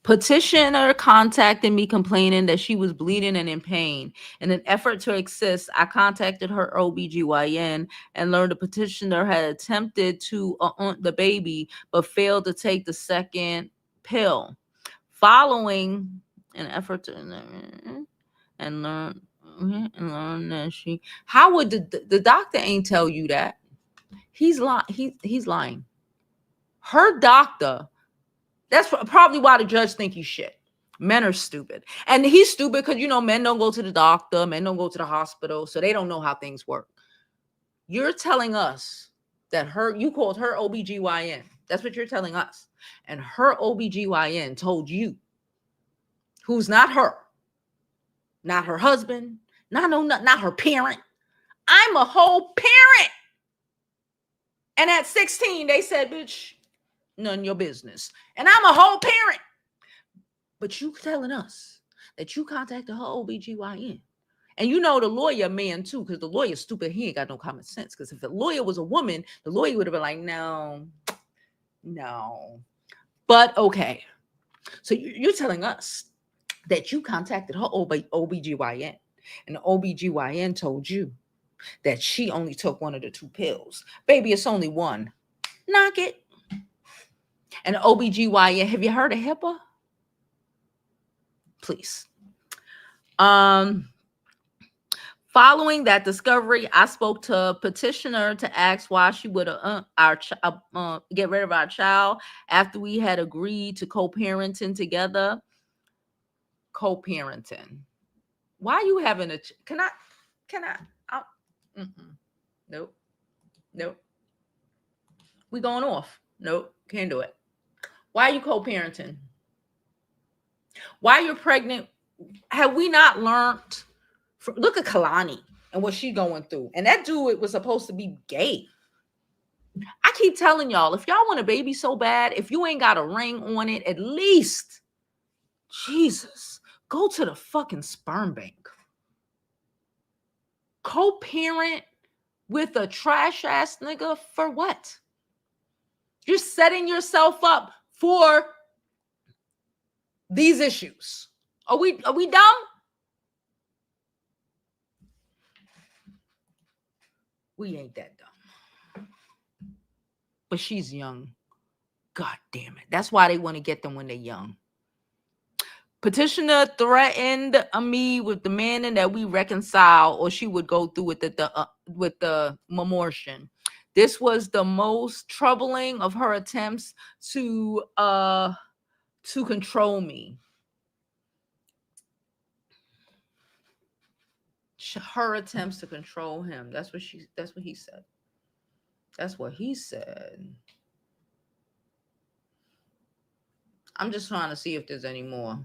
Speaker 1: Petitioner contacted me complaining that she was bleeding and in pain. In an effort to assist, I contacted her OBGYN and learned the petitioner had attempted to the baby but failed to take the second pill. Following an effort to and learn that she, how would the doctor ain't tell you that? He's lying. Her doctor. That's probably why the judge think he's shit. Men are stupid. And he's stupid because, men don't go to the doctor. Men don't go to the hospital. So they don't know how things work. You're telling us that you called her OBGYN. That's what you're telling us. And her OBGYN told you, who's not her, not her husband, not her parent. I'm a whole parent. And at 16, they said, bitch, none of your business. And I'm a whole parent. But you telling us that you contacted her OBGYN. And the lawyer man too, because the lawyer's stupid. He ain't got no common sense. Because if the lawyer was a woman, the lawyer would have been like, no. But okay. So you're telling us that you contacted her OBGYN. And the OBGYN told you that she only took one of the 2 pills. Baby, it's only one. Knock it. And the OBGYN, have you heard of HIPAA? Please. Following that discovery, I spoke to petitioner to ask why she would get rid of our child after we had agreed to co-parenting together. Co-parenting. Why are you having a? Can I? Nope. Nope. We going off. Nope. Can't do it. Why are you co-parenting? Why you're pregnant? Have we not learned? Look at Kalani and what she's going through. And that dude was supposed to be gay. I keep telling y'all, if y'all want a baby so bad, if you ain't got a ring on it, at least, Jesus, go to the fucking sperm bank. Co-parent with a trash ass nigga for what? You're setting yourself up for these issues. Are we dumb? We ain't that dumb. But she's young. God damn it. That's why they want to get them when they're young. Petitioner threatened me with demanding that we reconcile or she would go through with the memorial. This was the most troubling of her attempts to control me. Her attempts to control him. That's what he said. That's what he said. I'm just trying to see if there's any more.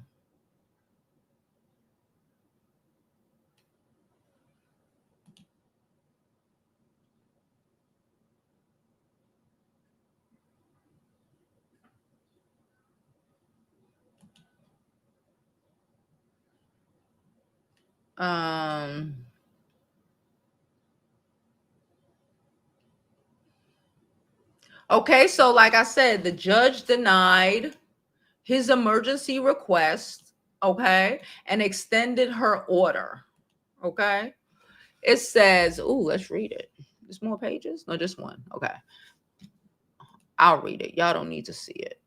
Speaker 1: Okay, so like I said, the judge denied his emergency request, okay, and extended her order, okay? It says, ooh, let's read it. There's more pages? No, just one. Okay. I'll read it. Y'all don't need to see it.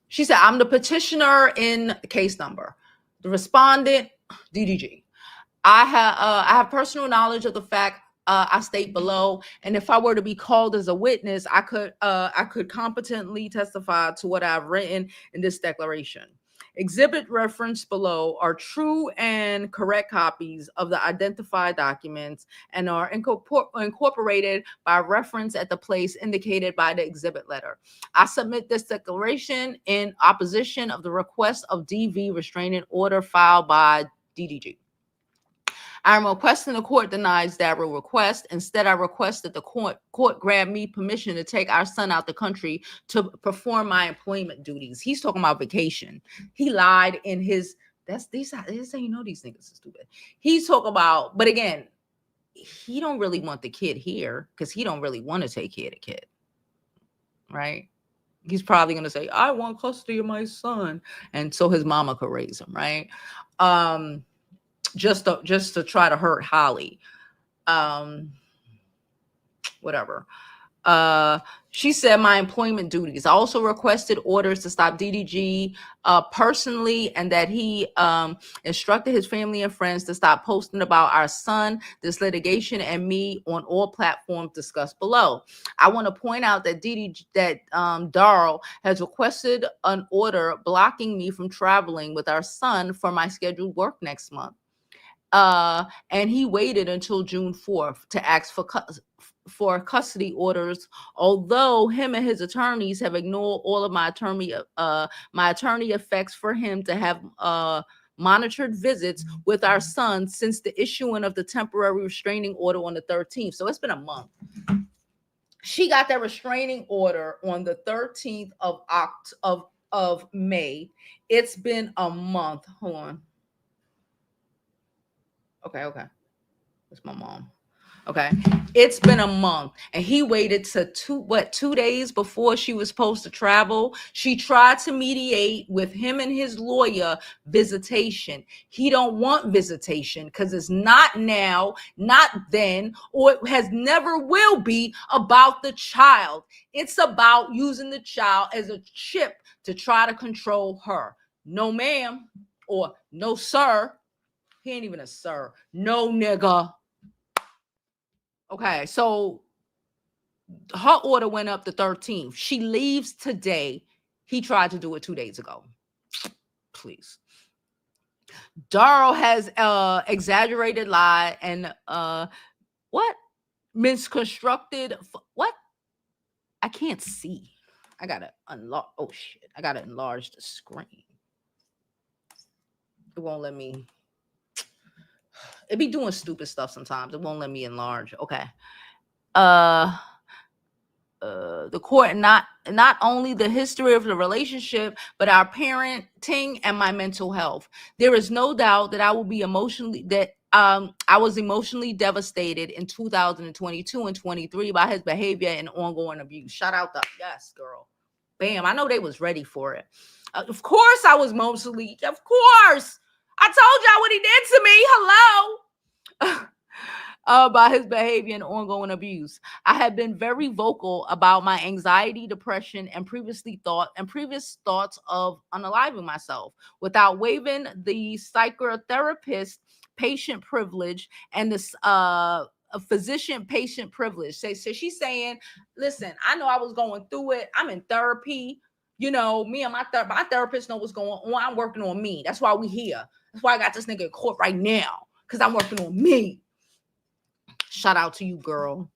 Speaker 1: She said, I'm the petitioner in case number. The respondent, DDG. I have personal knowledge of the fact I state below, and if I were to be called as a witness, I could competently testify to what I've written in this declaration. Exhibit referenced below are true and correct copies of the identified documents and are incorporated by reference at the place indicated by the exhibit letter. I submit this declaration in opposition of the request of DV restraining order filed by DDG. I am requesting the court denies that request. Instead, I request that the court grant me permission to take our son out the country to perform my employment duties. He's talking about vacation. He lied in his, this is how you know these niggas are stupid. He's talking about, but again, he don't really want the kid here because he don't really want to take care of the kid, right? He's probably going to say, I want custody of my son. And so his mama could raise him, right? Just to try to hurt Holly. Whatever. She said my employment duties. I also requested orders to stop DDG personally, and that he instructed his family and friends to stop posting about our son, this litigation, and me on all platforms discussed below. I want to point out that Darrell has requested an order blocking me from traveling with our son for my scheduled work next month. And he waited until June 4th to ask for custody orders, although him and his attorneys have ignored all of my attorney effects for him to have monitored visits with our son since the issuing of the temporary restraining order on the 13th. So it's been a month. She got that restraining order on the 13th of May. It's been a month. Hold on. Okay. That's my mom. Okay. It's been a month and he waited to 2 days before she was supposed to travel. She tried to mediate with him and his lawyer visitation. He don't want visitation because it's not now, not then, or it has never will be about the child. It's about using the child as a chip to try to control her. No, ma'am, or no, sir. He ain't even a sir. No, nigga. Okay, so her order went up the 13th. She leaves today. He tried to do it 2 days ago. Please. Darryl has exaggerated lie and what? Misconstructed. What? I can't see. I gotta unlock. Oh shit. I gotta enlarge the screen. It won't let me. It be doing stupid stuff sometimes. It won't let me enlarge. Okay. The court not only the history of the relationship, but our parenting and my mental health. There is no doubt that I was emotionally devastated in 2022 and 23 by his behavior and ongoing abuse. Shout out to yes, girl. Bam. I know they was ready for it. Of course I was emotionally. Of course. I told y'all what he did to me. Hello. By his behavior and ongoing abuse. I have been very vocal about my anxiety, depression, and previous thoughts of unaliving myself without waiving the psychotherapist patient privilege and this a physician patient privilege. So she's saying, listen, I know I was going through it. I'm in therapy. You know, me and my therapist know what's going on. I'm working on me. That's why we here. That's why I got this nigga in court right now, because I'm working on me. Shout out to you, girl.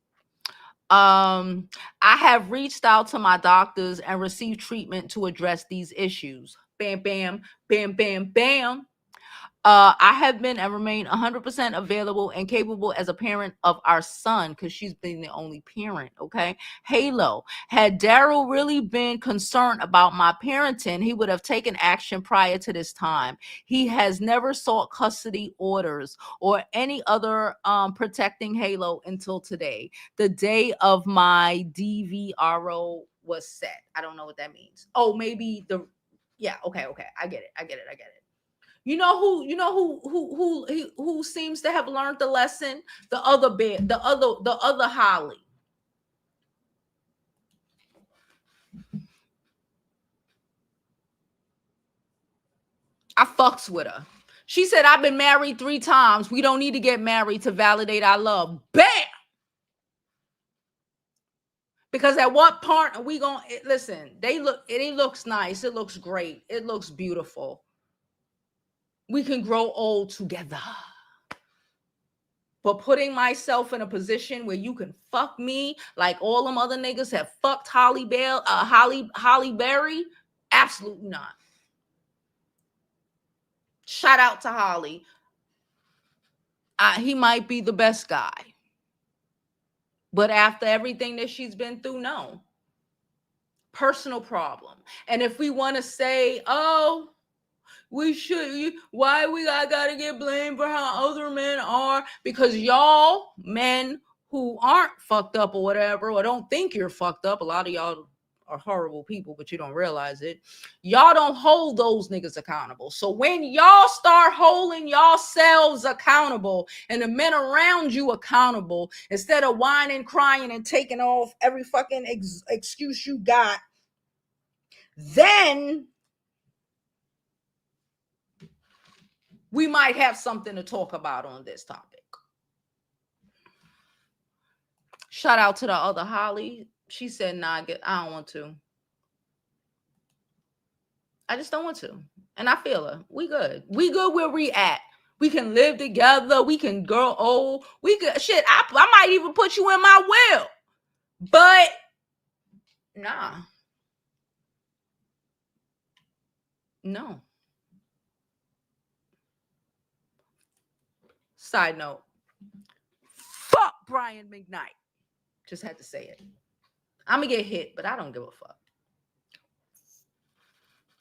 Speaker 1: I have reached out to my doctors and received treatment to address these issues. Bam, bam, bam, bam, bam. I have been and remain 100% available and capable as a parent of our son, because she's been the only parent. Okay. Halo. Had Darryl really been concerned about my parenting, he would have taken action prior to this time. He has never sought custody orders or any other protecting Halo until today, the day of my DVRO was set. I don't know what that means. Oh, maybe yeah. Okay. I get it. You know who seems to have learned the lesson? The other Holly. I fucks with her. She said, I've been married 3 times. We don't need to get married to validate our love. Bam! Because at what part are we going to listen? It looks nice. It looks great. It looks beautiful. We can grow old together. But putting myself in a position where you can fuck me like all them other niggas have fucked Holly Berry, absolutely not. Shout out to Holly. He might be the best guy. But after everything that she's been through, no. Personal problem. And if we want to say, oh, why we gotta get blamed for how other men are? Because y'all men who aren't fucked up or whatever, or don't think you're fucked up, a lot of y'all are horrible people, but you don't realize it. Y'all don't hold those niggas accountable. So when y'all start holding yourselves accountable and the men around you accountable, instead of whining, crying, and taking off every fucking excuse you got, then we might have something to talk about on this topic. Shout out to the other Holly. She said, nah, I don't want to. I just don't want to. And I feel her. We good. We good where we at. We can live together. We can grow old. We could shit. I might even put you in my will. But nah. No. Side note. Fuck Brian McKnight. Just had to say it. I'm gonna get hit, but I don't give a fuck.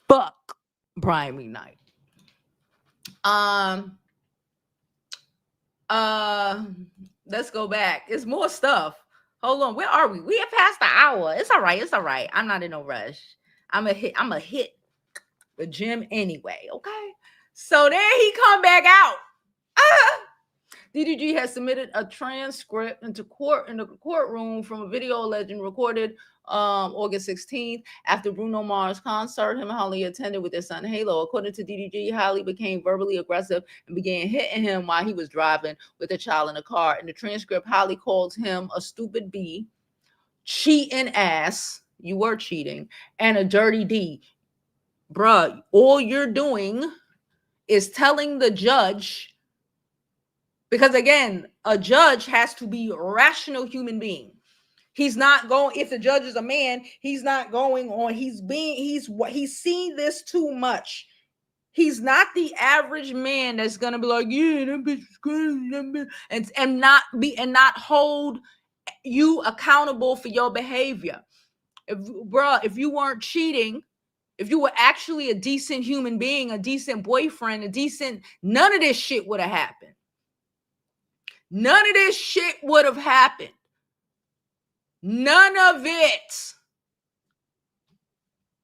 Speaker 1: Fuck Brian McKnight. Let's go back. It's more stuff. Hold on. Where are we? We have passed the hour. It's all right. It's all right. I'm not in no rush. I'm a hit the gym anyway. Okay. So then he come back out. Ah! DDG has submitted a transcript in the courtroom from a video legend recorded August 16th after Bruno Mars concert. Him and Holly attended with their son Halo. According to DDG, Holly became verbally aggressive and began hitting him while he was driving with a child in the car. In the transcript, Holly calls him a stupid B, cheating ass, you were cheating, and a dirty D. Bruh, all you're doing is telling the judge, because again, a judge has to be a rational human being. He's not going, if the judge is a man, he's not going on, he's seen this too much. He's not the average man that's gonna be like, yeah, that bitch is crazy, and not hold you accountable for your behavior. If you weren't cheating, if you were actually a decent human being, a decent boyfriend, none of this shit would have happened. None of this shit would have happened. None of it.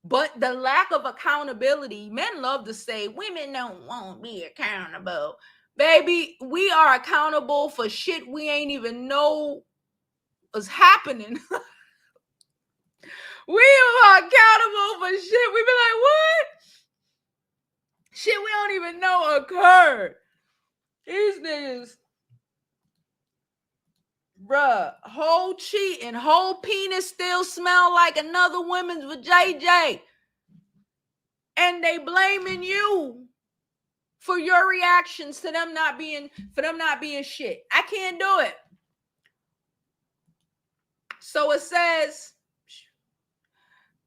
Speaker 1: But the lack of accountability, men love to say women don't want to be accountable. Baby, we are accountable for shit we ain't even know is happening. We are accountable for shit. We be like, what? Shit we don't even know occurred. These niggas, bruh, whole cheating, whole penis still smell like another woman's with JJ. And they blaming you for your reactions to them not being shit. I can't do it. So it says,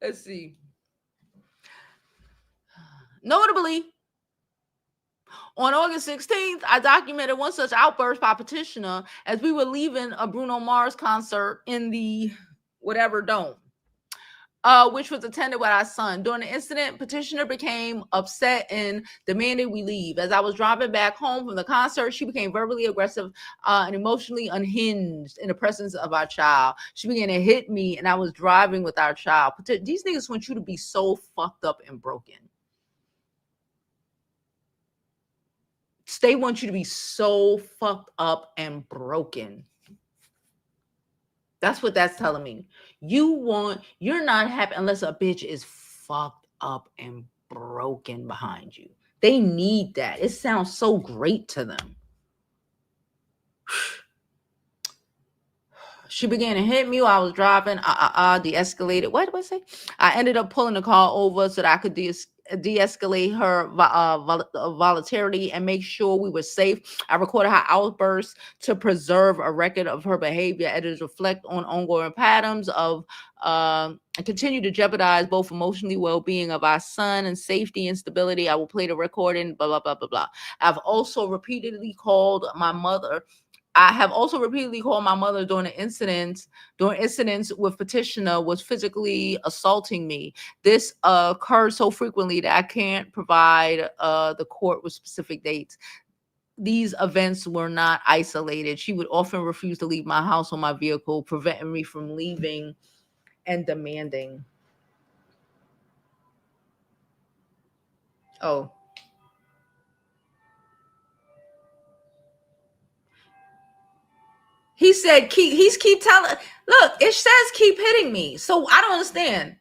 Speaker 1: let's see. Notably, on August 16th, I documented one such outburst by petitioner as we were leaving a Bruno Mars concert in the whatever dome, which was attended with our son. During the incident, petitioner became upset and demanded we leave. As I was driving back home from the concert, she became verbally aggressive and emotionally unhinged in the presence of our child. She began to hit me, and I was driving with our child. These niggas want you to be so fucked up and broken. They want you to be so fucked up and broken. That's what that's telling me. You're not happy unless a bitch is fucked up and broken behind you. They need that. It sounds so great to them. She began to hit me while I was driving. De-escalated. What did I say? I ended up pulling the car over so that I could de-escalate her volatility and make sure we were safe. I recorded her outbursts to preserve a record of her behavior and reflect on ongoing patterns of and continue to jeopardize both emotionally well-being of our son and safety and stability. I will play the recording, blah, blah, blah, blah, blah. I have also repeatedly called my mother during incidents with petitioner was physically assaulting me. This occurred so frequently that I can't provide the court with specific dates. These events were not isolated. She would often refuse to leave my house or my vehicle, preventing me from leaving and demanding. Oh. He said, keep telling, look, it says keep hitting me. So I don't understand.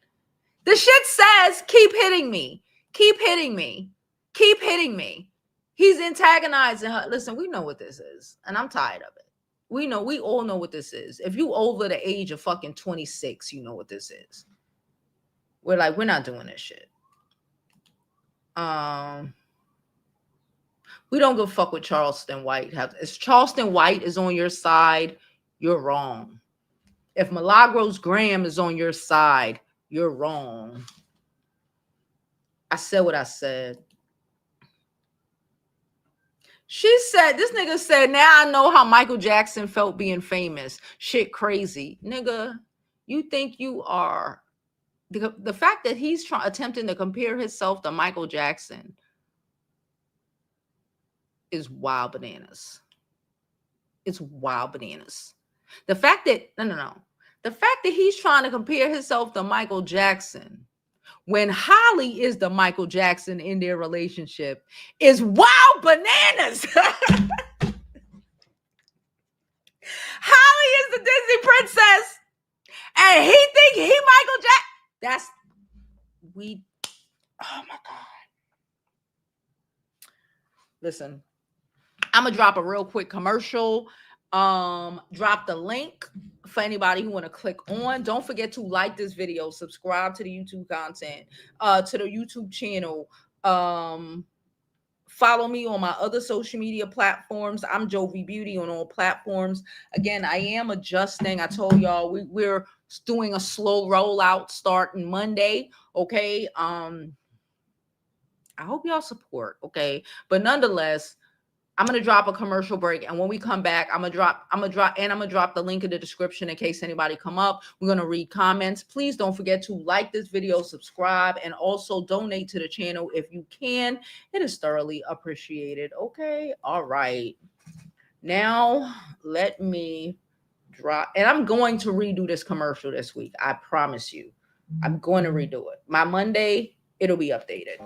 Speaker 1: The shit says keep hitting me. Keep hitting me. Keep hitting me. He's antagonizing her. Listen, we know what this is. And I'm tired of it. We all know what this is. If you over the age of fucking 26, you know what this is. We're not doing this shit. We don't give a fuck with Charleston White. If Charleston White is on your side, you're wrong. If Milagro Gramz is on your side, you're wrong. I said what I said. This nigga said, now I know how Michael Jackson felt being famous. Shit crazy. Nigga, you think you are. The fact that he's attempting to compare himself to Michael Jackson is wild bananas. It's wild bananas. The fact that, no. The fact that he's trying to compare himself to Michael Jackson when Holly is the Michael Jackson in their relationship is wild bananas. Holly is the Disney princess, and he think he Michael Jackson. That's we. Oh my God! Listen, I'm gonna drop a real quick commercial. Drop the link for anybody who want to click on. Don't forget to like this video, subscribe to the YouTube content, to the YouTube channel. Follow me on my other social media platforms. I'm Jovi Beauty on all platforms. Again, I am adjusting. I told y'all we're doing a slow rollout starting Monday. Okay. I hope y'all support. Okay. But nonetheless, I'm gonna drop a commercial break, and when we come back, I'm gonna drop the link in the description in case anybody come up. We're gonna read comments. Please don't forget to like this video, subscribe, and also donate to the channel if you can. It is thoroughly appreciated. Okay, all right. Now let me drop, and I'm going to redo this commercial this week. I promise you, I'm going to redo it. My Monday, it'll be updated.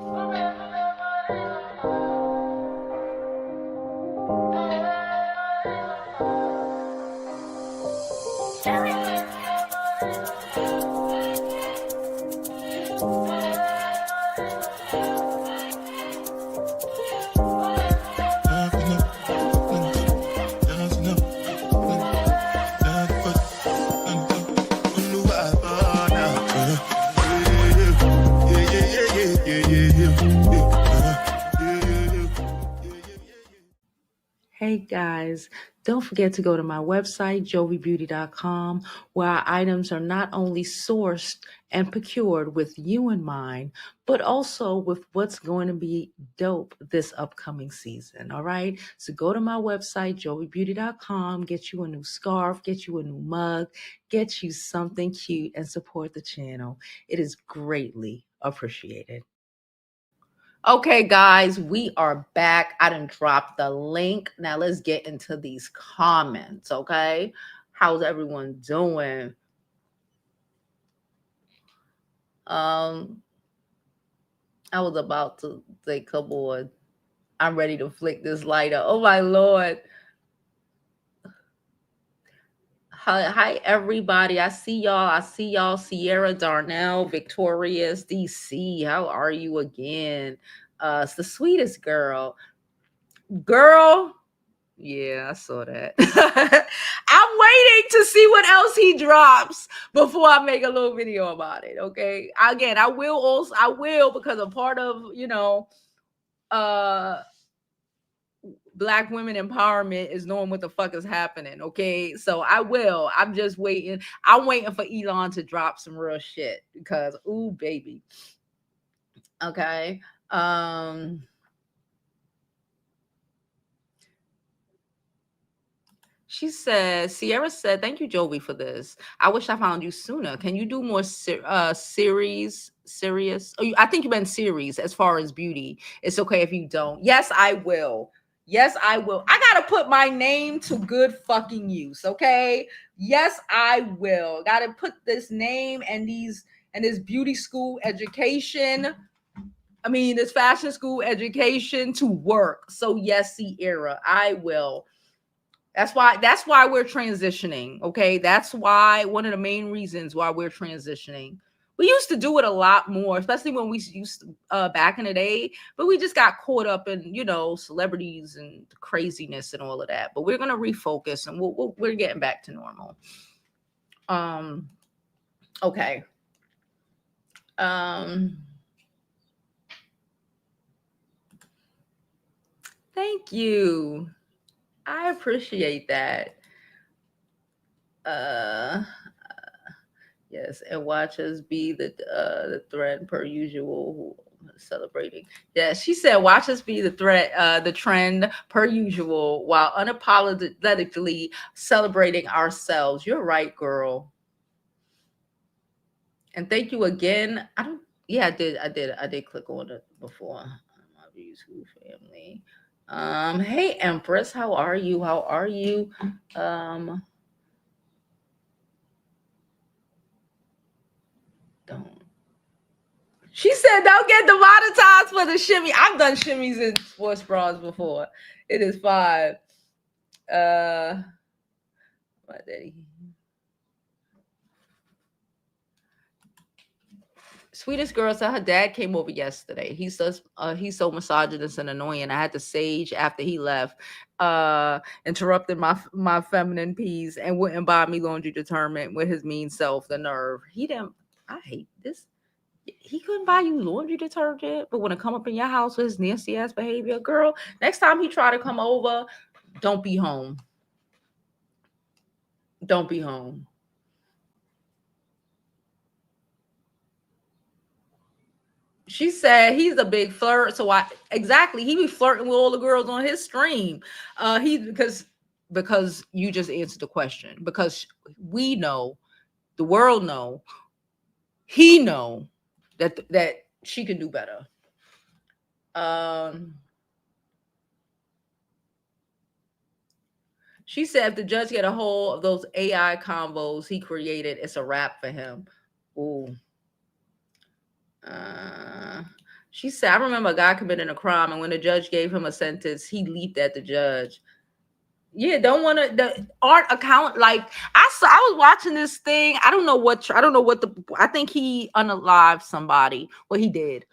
Speaker 1: Hey guys, don't forget to go to my website, jovibeauty.com, where our items are not only sourced and procured with you in mind, but also with what's going to be dope this upcoming season. All right. So go to my website, jovibeauty.com, get you a new scarf, get you a new mug, get you something cute, and support the channel. It is greatly appreciated. Okay, guys, we are back. I done dropped the link. Now let's get into these comments, okay? How's everyone doing? I was about to say, come on. I'm ready to flick this lighter. Oh, my Lord. Hi, everybody. I see y'all. Sierra Darnell, Victorious, DC. How are you again? It's the sweetest girl. Girl. Yeah, I saw that. I'm waiting to see what else he drops before I make a little video about it. Okay. Again, I will because a part of, Black women empowerment is knowing what the fuck is happening. Okay. So I will. I'm just waiting. I'm waiting for Elon to drop some real shit because ooh, baby. Okay. She says, Sierra said, thank you, Jovi, for this. I wish I found you sooner. Can you do more serious? Oh, I think you meant series as far as beauty. It's okay if you don't. Yes, I will. Yes, I will. I got to put my name to good fucking use. Okay. Yes, I will. Got to put this name and this beauty school education. This fashion school education to work. So yes, Sierra, I will. That's why we're transitioning. Okay. That's why one of the main reasons why we're transitioning. We used to do it a lot more, especially when we used to, back in the day, but we just got caught up in, celebrities and craziness and all of that. But we're going to refocus and we're getting back to normal. Okay. Thank you. I appreciate that. Yes, and watch us be the thread per usual celebrating. Yeah, she said watch us be the trend per usual while unapologetically celebrating ourselves. You're right, girl. And thank you again. I did click on it before. My views, who family. Hey Empress, how are you? How are you? Don't. She said, "Don't get demonetized for the shimmy." I've done shimmies in sports bras before. It is fine. What daddy? Sweetest girl said her dad came over yesterday. He's so misogynist and annoying. I had to sage after he left. Interrupted my feminine piece and wouldn't buy me laundry detergent with his mean self. The nerve. He didn't. I hate this. He couldn't buy you laundry detergent, but when it come up in your house with his nasty ass behavior, girl, next time he try to come over, don't be home. Don't be home. She said he's a big flirt, so he be flirting with all the girls on his stream. He because you just answered the question. Because we know, the world know, he know that she can do better. She said if the judge get a hold of those AI combos he created, it's a wrap for him. Ooh. She said, I remember a guy committing a crime, and when the judge gave him a sentence, he leaped at the judge. Yeah, don't want to the art account. Like I was watching this thing. I don't know what I think he unalived somebody. What he did.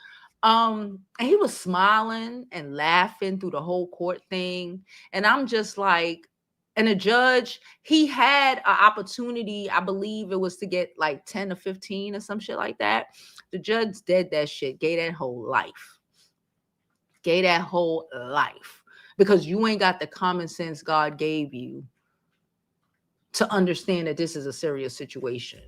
Speaker 1: And he was smiling and laughing through the whole court thing. And I'm just like, and the judge, he had an opportunity, I believe it was to get like 10 or 15 or some shit like that. The judge did that shit, gave that whole life. Gave that whole life. Because you ain't got the common sense God gave you to understand that this is a serious situation.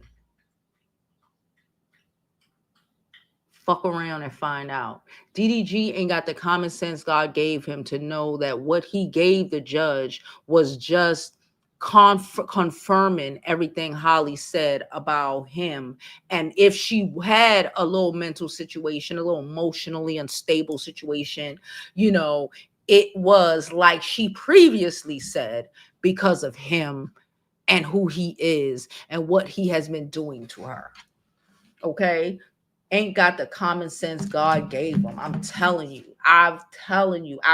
Speaker 1: Fuck around and find out. DDG ain't got the common sense God gave him to know that what he gave the judge was just confirming everything Holly said about him. And if she had a little mental situation, a little emotionally unstable situation, it was like she previously said, because of him and who he is and what he has been doing to her. Okay? Ain't got the common sense God gave him. I'm telling you. I've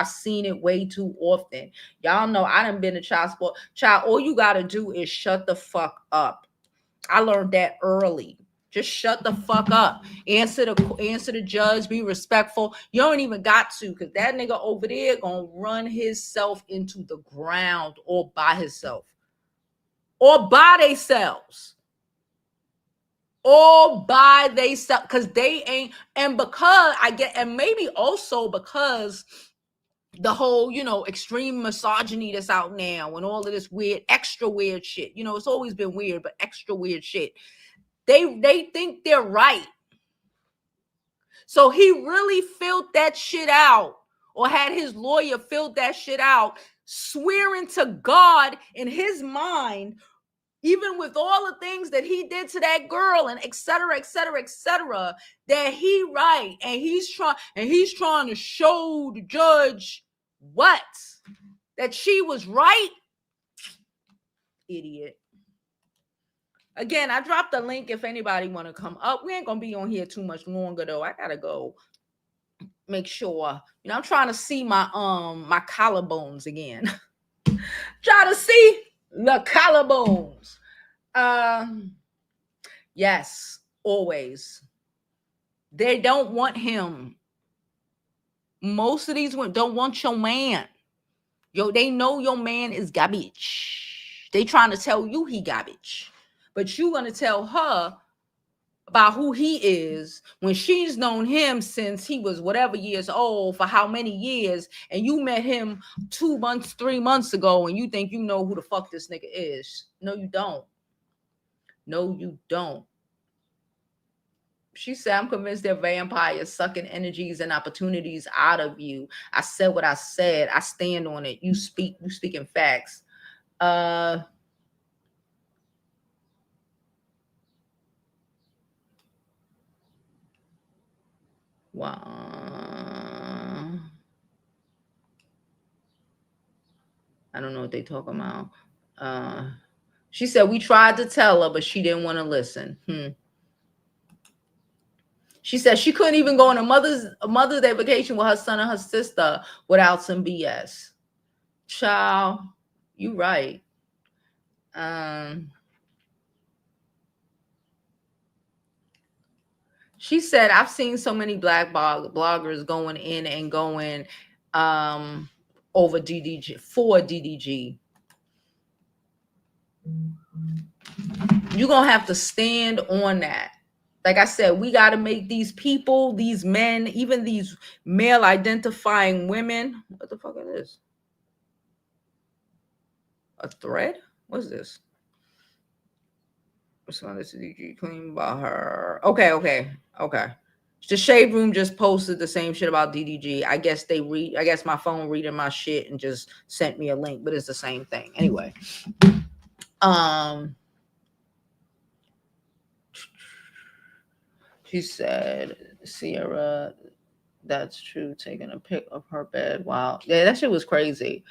Speaker 1: seen it way too often. Y'all know I done been a child support. Child, all you got to do is shut the fuck up. I learned that early. Just shut the fuck up. Answer the judge. Be respectful. You don't even got to, because that nigga over there gonna run himself into the ground all by himself. Or by themselves. All by themselves. Because they ain't, and because and maybe also because the whole, extreme misogyny that's out now and all of this weird, extra weird shit. It's always been weird, but extra weird shit. They think they're right. So he really filled that shit out, or had his lawyer filled that shit out, swearing to God in his mind, even with all the things that he did to that girl and et cetera, that he right. And he's trying to show the judge what? That she was right? Idiot. Again, I dropped the link if anybody want to come up. We ain't gonna be on here too much longer though. I gotta go make sure. I'm trying to see my collarbones again. Try to see the collarbones. Yes, always. They don't want him. Most of these women don't want your man. They know your man is garbage. They trying to tell you he garbage. But you gonna tell her about who he is when she's known him since he was whatever years old, for how many years, and you met him 2 months, 3 months ago, and you think you know who the fuck this nigga is. No, you don't. No, you don't. She said, I'm convinced they're vampires sucking energies and opportunities out of you. I said what I said. I stand on it. You speaking facts. Wow. I don't know what they talking about. She said we tried to tell her, but she didn't want to listen. She said she couldn't even go on a Mother's Day vacation with her son and her sister without some BS. Child, you right. She said, I've seen so many black bloggers going in and going over DDG for DDG. You're going to have to stand on that. Like I said, we got to make these people, these men, even these male identifying women. What the fuck is this? A thread? What's this? Responded to DG clean about her. Okay. The Shade Room just posted the same shit about DDG. I guess I guess my phone reading my shit and just sent me a link, but it's the same thing. Anyway. She said, Sierra, that's true, taking a pic of her bed. Wow. Yeah, that shit was crazy.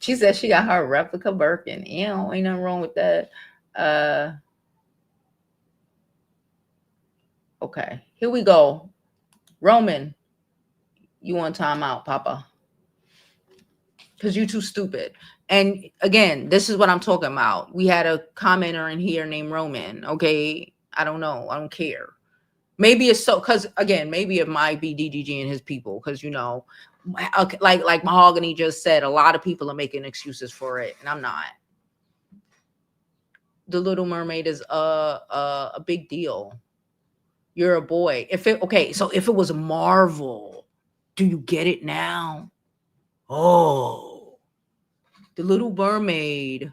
Speaker 1: She said she got her replica Birkin. Yeah, ain't nothing wrong with that. Okay, here we go. Roman, you want time out, Papa? Because you too stupid. And again, this is what I'm talking about. We had a commenter in here named Roman. Okay, I don't know. I don't care. Maybe it's so because again, maybe it might be DDG and his people. Because like Mahogany just said, a lot of people are making excuses for it, and I'm not. The Little Mermaid is a big deal. You're a boy. So if it was Marvel, do you get it now? Oh, The Little Mermaid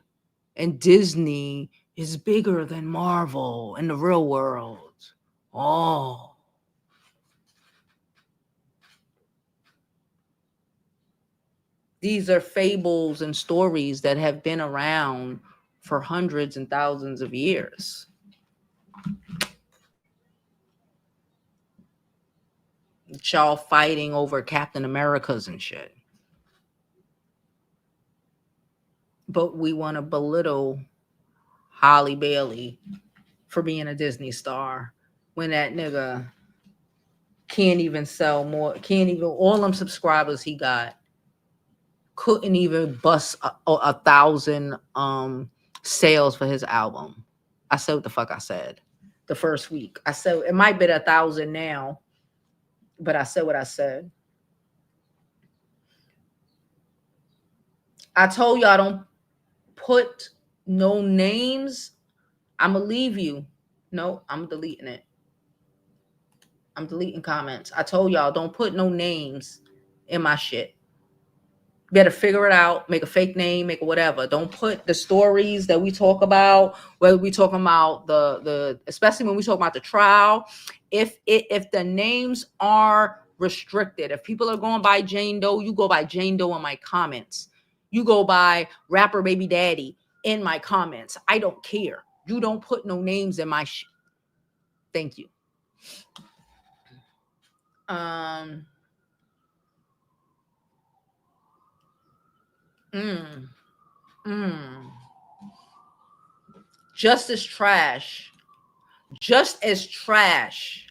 Speaker 1: and Disney is bigger than Marvel in the real world. Oh. These are fables and stories that have been around for hundreds and thousands of years. Y'all fighting over Captain Americas and shit. But we want to belittle Holly Bailey for being a Disney star when that nigga can't even sell more, all them subscribers he got couldn't even bust a 1,000 sales for his album. I said what the fuck I said the first week. I said it might be 1,000 now, but I said what I said. I told y'all don't put no names. I'm gonna leave you. No, I'm deleting it. I'm deleting comments. I told y'all don't put no names in my shit. Better figure it out, make a fake name, make a whatever. Don't put the stories that we talk about, whether we talking about the especially when we talk about the trial. If the names are restricted, if people are going by Jane Doe, you go by Jane Doe in my comments. You go by rapper baby daddy in my comments. I don't care. You don't put no names in my shit. Thank you. Just as trash. Just as trash.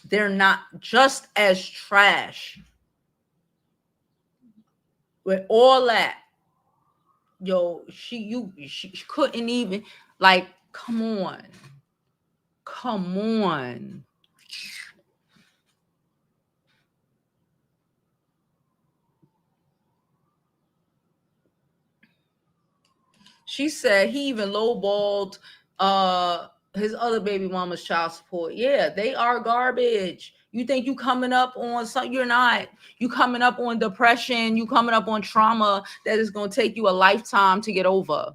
Speaker 1: They're not just as trash. With all that, yo, she couldn't even, like, come on. She said he even lowballed his other baby mama's child support. Yeah, they are garbage. You think you coming up on something? You're not. You coming up on depression. You coming up on trauma that is going to take you a lifetime to get over.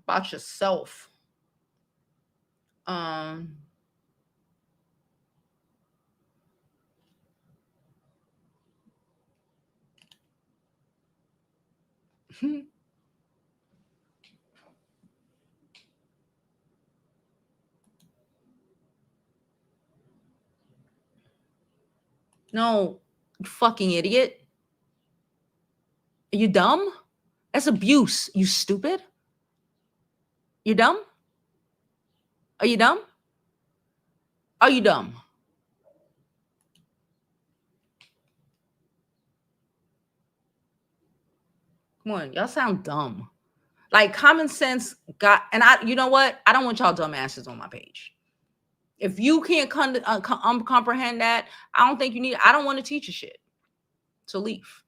Speaker 1: About yourself. No, you fucking idiot. Are you dumb? That's abuse, you stupid. You dumb? Are you dumb? Are you dumb? Come on, y'all sound dumb. Like common sense got, and you know what? I don't want y'all dumbasses on my page. If you can't comprehend that, I don't think you need. I don't want to teach you shit. So leave.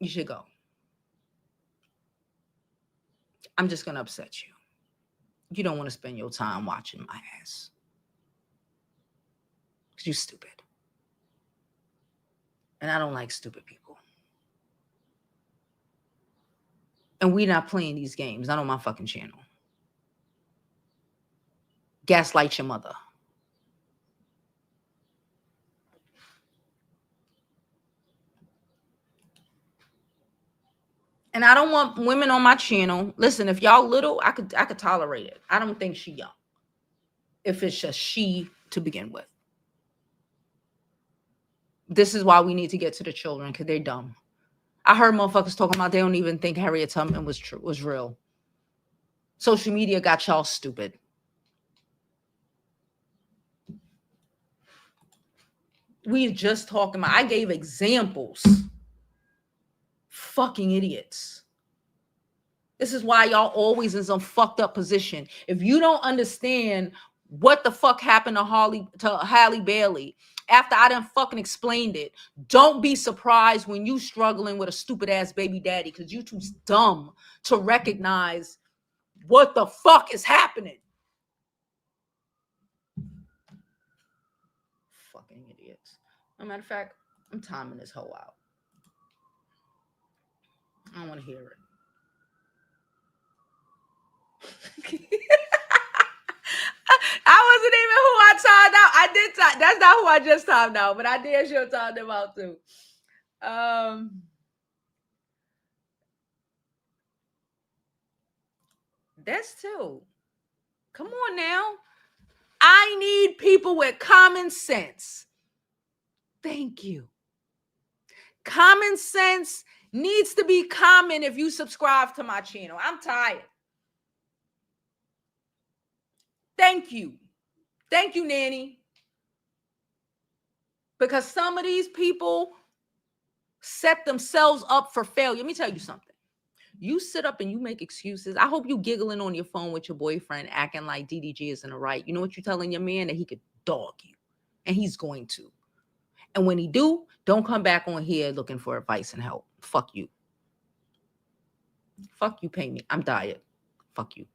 Speaker 1: You should go. I'm just gonna upset you. You don't want to spend your time watching my ass. Because you're stupid. And I don't like stupid people. And we're not playing these games. Not on my fucking channel. Gaslight your mother. And I don't want women on my channel. Listen, if y'all little, I could tolerate it. I don't think she young. If it's just she to begin with. This is why we need to get to the children, because they're dumb. I heard motherfuckers talking about they don't even think Harriet Tubman was real. Social media got y'all stupid. We just talking about, I gave examples. Fucking idiots. This is why y'all always in some fucked up position. If you don't understand what the fuck happened to Halle Bailey after I done fucking explained it, don't be surprised when you struggling with a stupid ass baby daddy, because you too dumb to recognize what the fuck is happening. Fucking idiots. As a matter of fact, I'm timing this hoe out. I don't want to hear it. I wasn't even who I timed out. I did time. That's not who I just timed out, but I did sure time them out too. That's too. Come on now. I need people with common sense. Thank you. Common sense needs to be common if you subscribe to my channel. I'm tired. Thank you. Thank you, Nanny. Because some of these people set themselves up for failure. Let me tell you something. You sit up and you make excuses. I hope you giggling on your phone with your boyfriend, acting like DDG is in the right. You know what you're telling your man? That he could dog you. And he's going to. And when he do, don't come back on here looking for advice and help. Fuck you. Fuck you, pay me. I'm tired. Fuck you.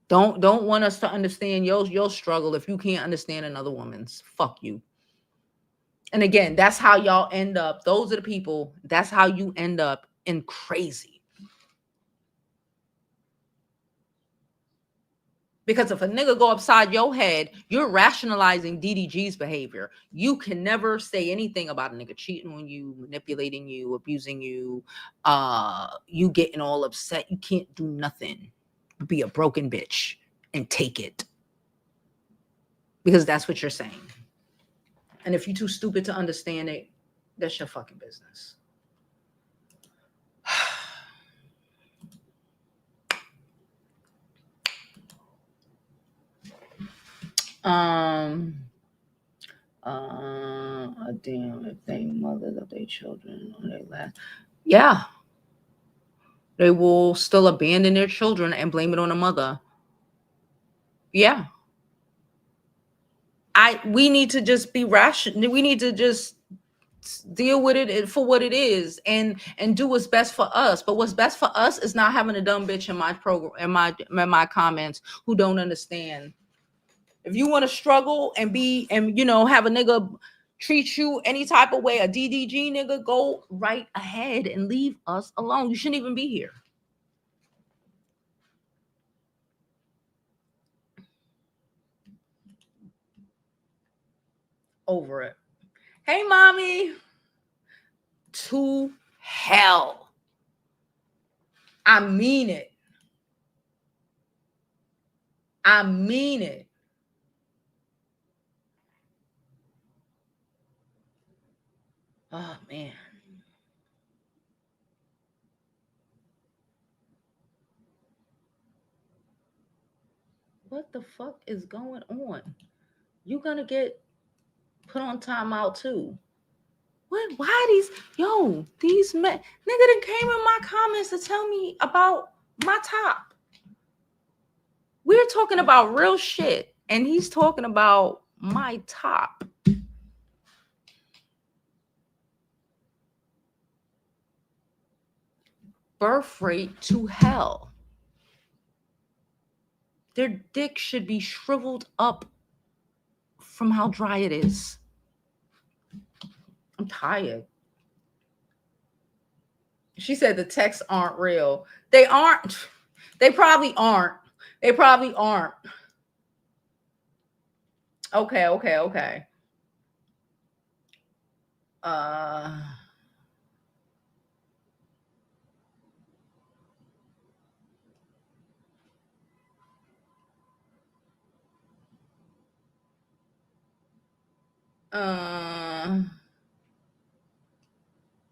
Speaker 1: Don't want us to understand your struggle if you can't understand another woman's. Fuck you. And again, that's how y'all end up. Those are the people. That's how you end up in crazy. Because if a nigga go upside your head, you're rationalizing DDG's behavior. You can never say anything about a nigga cheating on you, manipulating you, abusing you, you getting all upset. You can't do nothing. Be a broken bitch and take it. Because that's what you're saying. And if you're too stupid to understand it, that's your fucking business. Damn, if they mothers of their children or they last, yeah, they will still abandon their children and blame it on a mother. Yeah, we need to just be rational. We need to just deal with it for what it is and do what's best for us. But what's best for us is not having a dumb bitch in my program, in my comments who don't understand. If you want to struggle and have a nigga treat you any type of way, a DDG nigga, go right ahead and leave us alone. You shouldn't even be here. Over it. Hey, mommy. To hell. I mean it. I mean it. Oh, man. What the fuck is going on? You gonna get put on timeout too. What? Why these men? Nigga done came in my comments to tell me about my top. We're talking about real shit, and he's talking about my top. Birth rate to hell. Their dick should be shriveled up from how dry it is. I'm tired. She said the texts aren't real. They aren't. They probably aren't. They probably aren't. Okay. Uh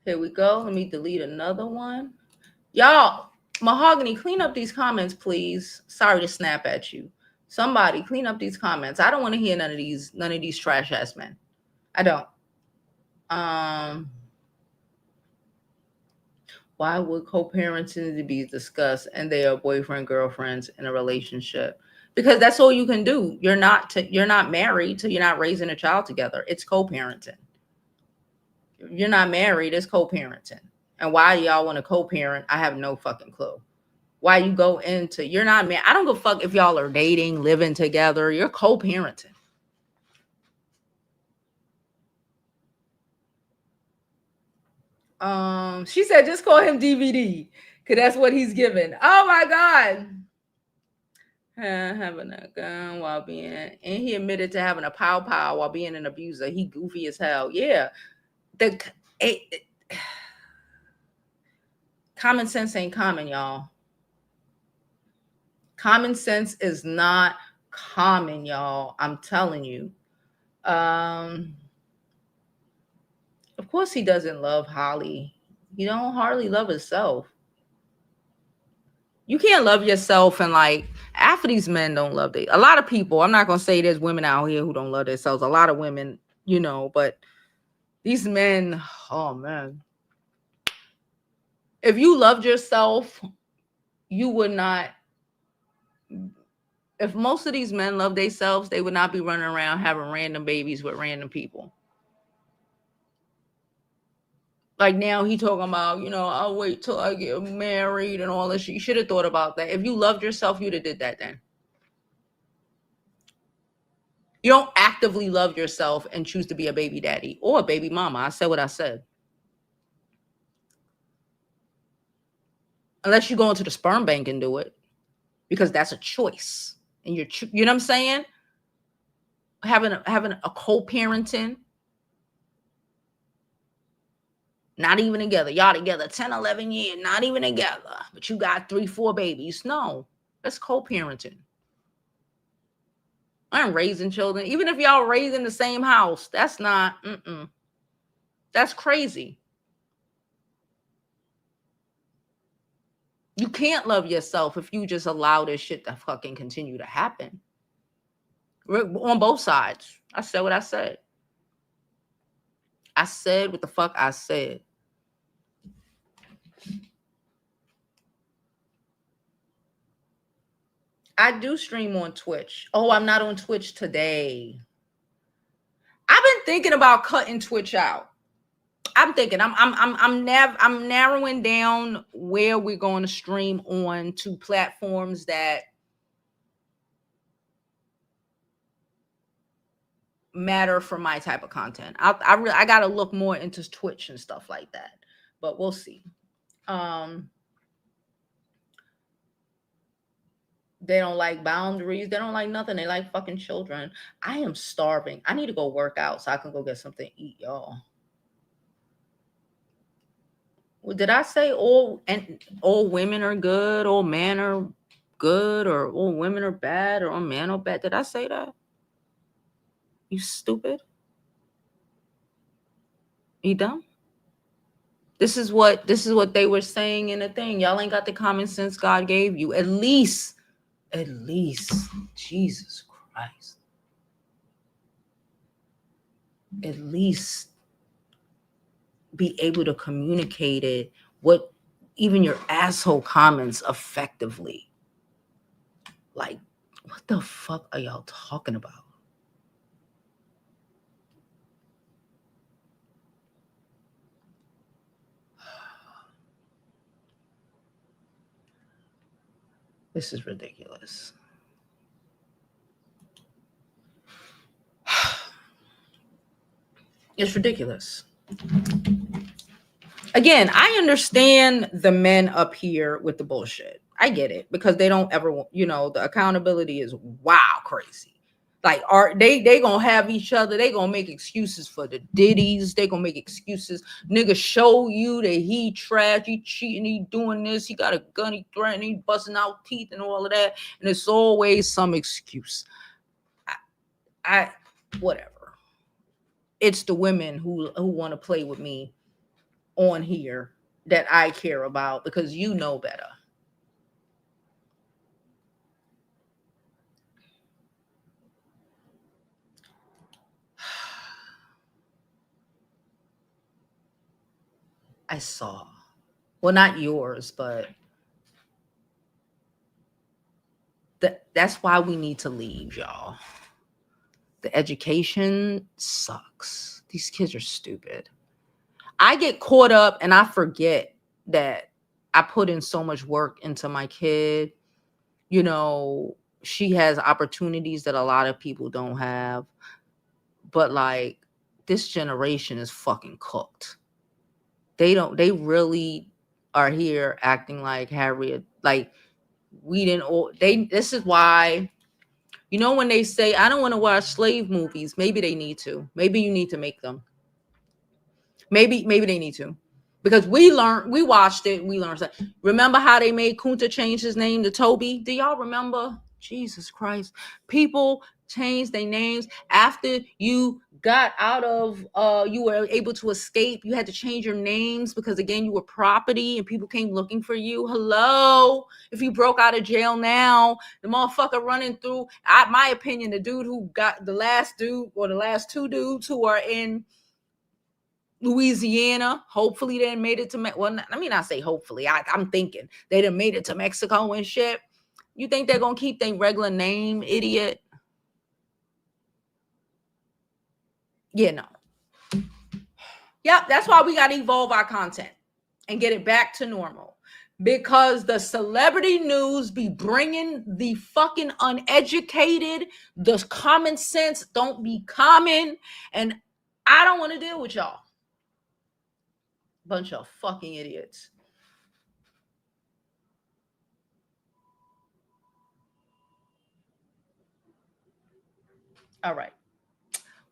Speaker 1: Here we go. Let me delete another one. Y'all, Mahogany, clean up these comments, please. Sorry to snap at you. Somebody clean up these comments. I don't want to hear none of these trash ass men. I don't. Why would co-parenting be discussed and they are boyfriend girlfriends in a relationship? Because that's all you can do. You're not married, so you're not raising a child together. It's co-parenting. You're not married, it's co-parenting. And why y'all want to co-parent, I have no fucking clue. Why you go into, you're not married. I don't give a fuck if y'all are dating, living together. You're co-parenting. She said just call him DVD, because that's what he's given. Oh my God. Having a gun while being, and he admitted to having a pow while being an abuser. He goofy as hell. Yeah. Common sense ain't common, y'all. Common sense is not common, y'all. I'm telling you. Of course he doesn't love Holly. He don't hardly love himself. You can't love yourself, and like half of these men don't love a lot of people. I'm not gonna say there's women out here who don't love themselves. A lot of women, but these men, oh man. If you loved yourself, you would not. If most of these men love themselves, they would not be running around having random babies with random people. Like now he talking about, I'll wait till I get married and all this shit. You should have thought about that. If you loved yourself, you'd have did that then. You don't actively love yourself and choose to be a baby daddy or a baby mama. I said what I said. Unless you go into the sperm bank and do it, because that's a choice. And you know what I'm saying? Having a co-parenting, not even together. Y'all together 10, 11 years, not even together. But you got 3, 4 babies. No, that's co-parenting. I'm raising children. Even if y'all raised in the same house, that's not, that's crazy. You can't love yourself if you just allow this shit to fucking continue to happen. On both sides. I said what I said. I said what the fuck I said. I do stream on Twitch. Oh, I'm not on Twitch today. I've been thinking about cutting Twitch out. I'm thinking I'm narrowing down where we're going to stream on to platforms that matter for my type of content. I got to look more into Twitch and stuff like that. But we'll see. They don't like boundaries. They don't like nothing. They like fucking children. I am starving. I need to go work out so I can go get something to eat, y'all. Did I say all women are good? All men are good or all women are bad or all men are bad. Did I say that? You stupid. You dumb. This is what they were saying in the thing. Y'all ain't got the common sense God gave you. At least, Jesus Christ. At least be able to communicate it, what even your asshole comments effectively. Like, what the fuck are y'all talking about? This is ridiculous. It's ridiculous. Again, I understand the men up here with the bullshit. I get it because they don't ever, the accountability is crazy. Like, are they gonna have each other? They gonna make excuses for the Diddies. They gonna make excuses. Nigga show you that he trash, he cheating, he doing this, he got a gun, he threatening, he busting out teeth and all of that. And it's always some excuse. I whatever. It's the women who want to play with me on here that I care about because you know better. I saw, well, not yours, but that's why we need to leave, y'all. The education sucks. These kids are stupid. I get caught up and I forget that I put in so much work into my kid. She has opportunities that a lot of people don't have. But like, this generation is fucking cooked. They really are here acting like Harriet, like we didn't all this is why, when they say I don't want to watch slave movies, maybe they need to. Maybe you need to make them. Maybe they need to. Because we watched it, we learned. Remember how they made Kunta change his name to Toby? Do y'all remember? Jesus Christ. People changed their names after you got out of you were able to escape. You had to change your names because again you were property and people came looking for you. Hello. If you broke out of jail now, the motherfucker running through, my opinion, the dude who got the last dude or the last two dudes who are in Louisiana, hopefully they made it to I say hopefully. I'm thinking they done made it to Mexico and shit. You think they're gonna keep their regular name, idiot? Yeah, no. Yep, that's why we gotta evolve our content and get it back to normal. Because the celebrity news be bringing the fucking uneducated, the common sense don't be common, and I don't want to deal with y'all. Bunch of fucking idiots. All right.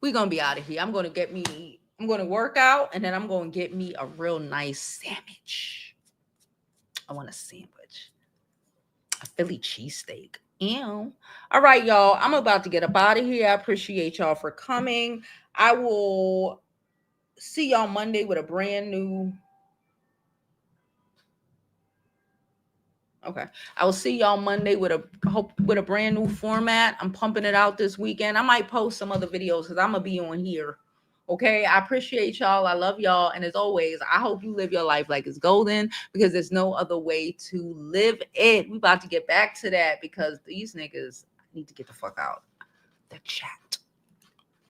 Speaker 1: We're going to be out of here. I'm going to work out and then I'm going to get me a real nice sandwich. I want a sandwich. A Philly cheesesteak. Ew. All right, y'all. I'm about to get up out of here. I appreciate y'all for coming. I will see y'all Monday with a brand new. Okay. I will see y'all Monday with a brand new format. I'm pumping it out this weekend. I might post some other videos because I'm going to be on here. Okay. I appreciate y'all. I love y'all. And as always, I hope you live your life like it's golden because there's no other way to live it. We about to get back to that because these niggas need to get the fuck out the chat.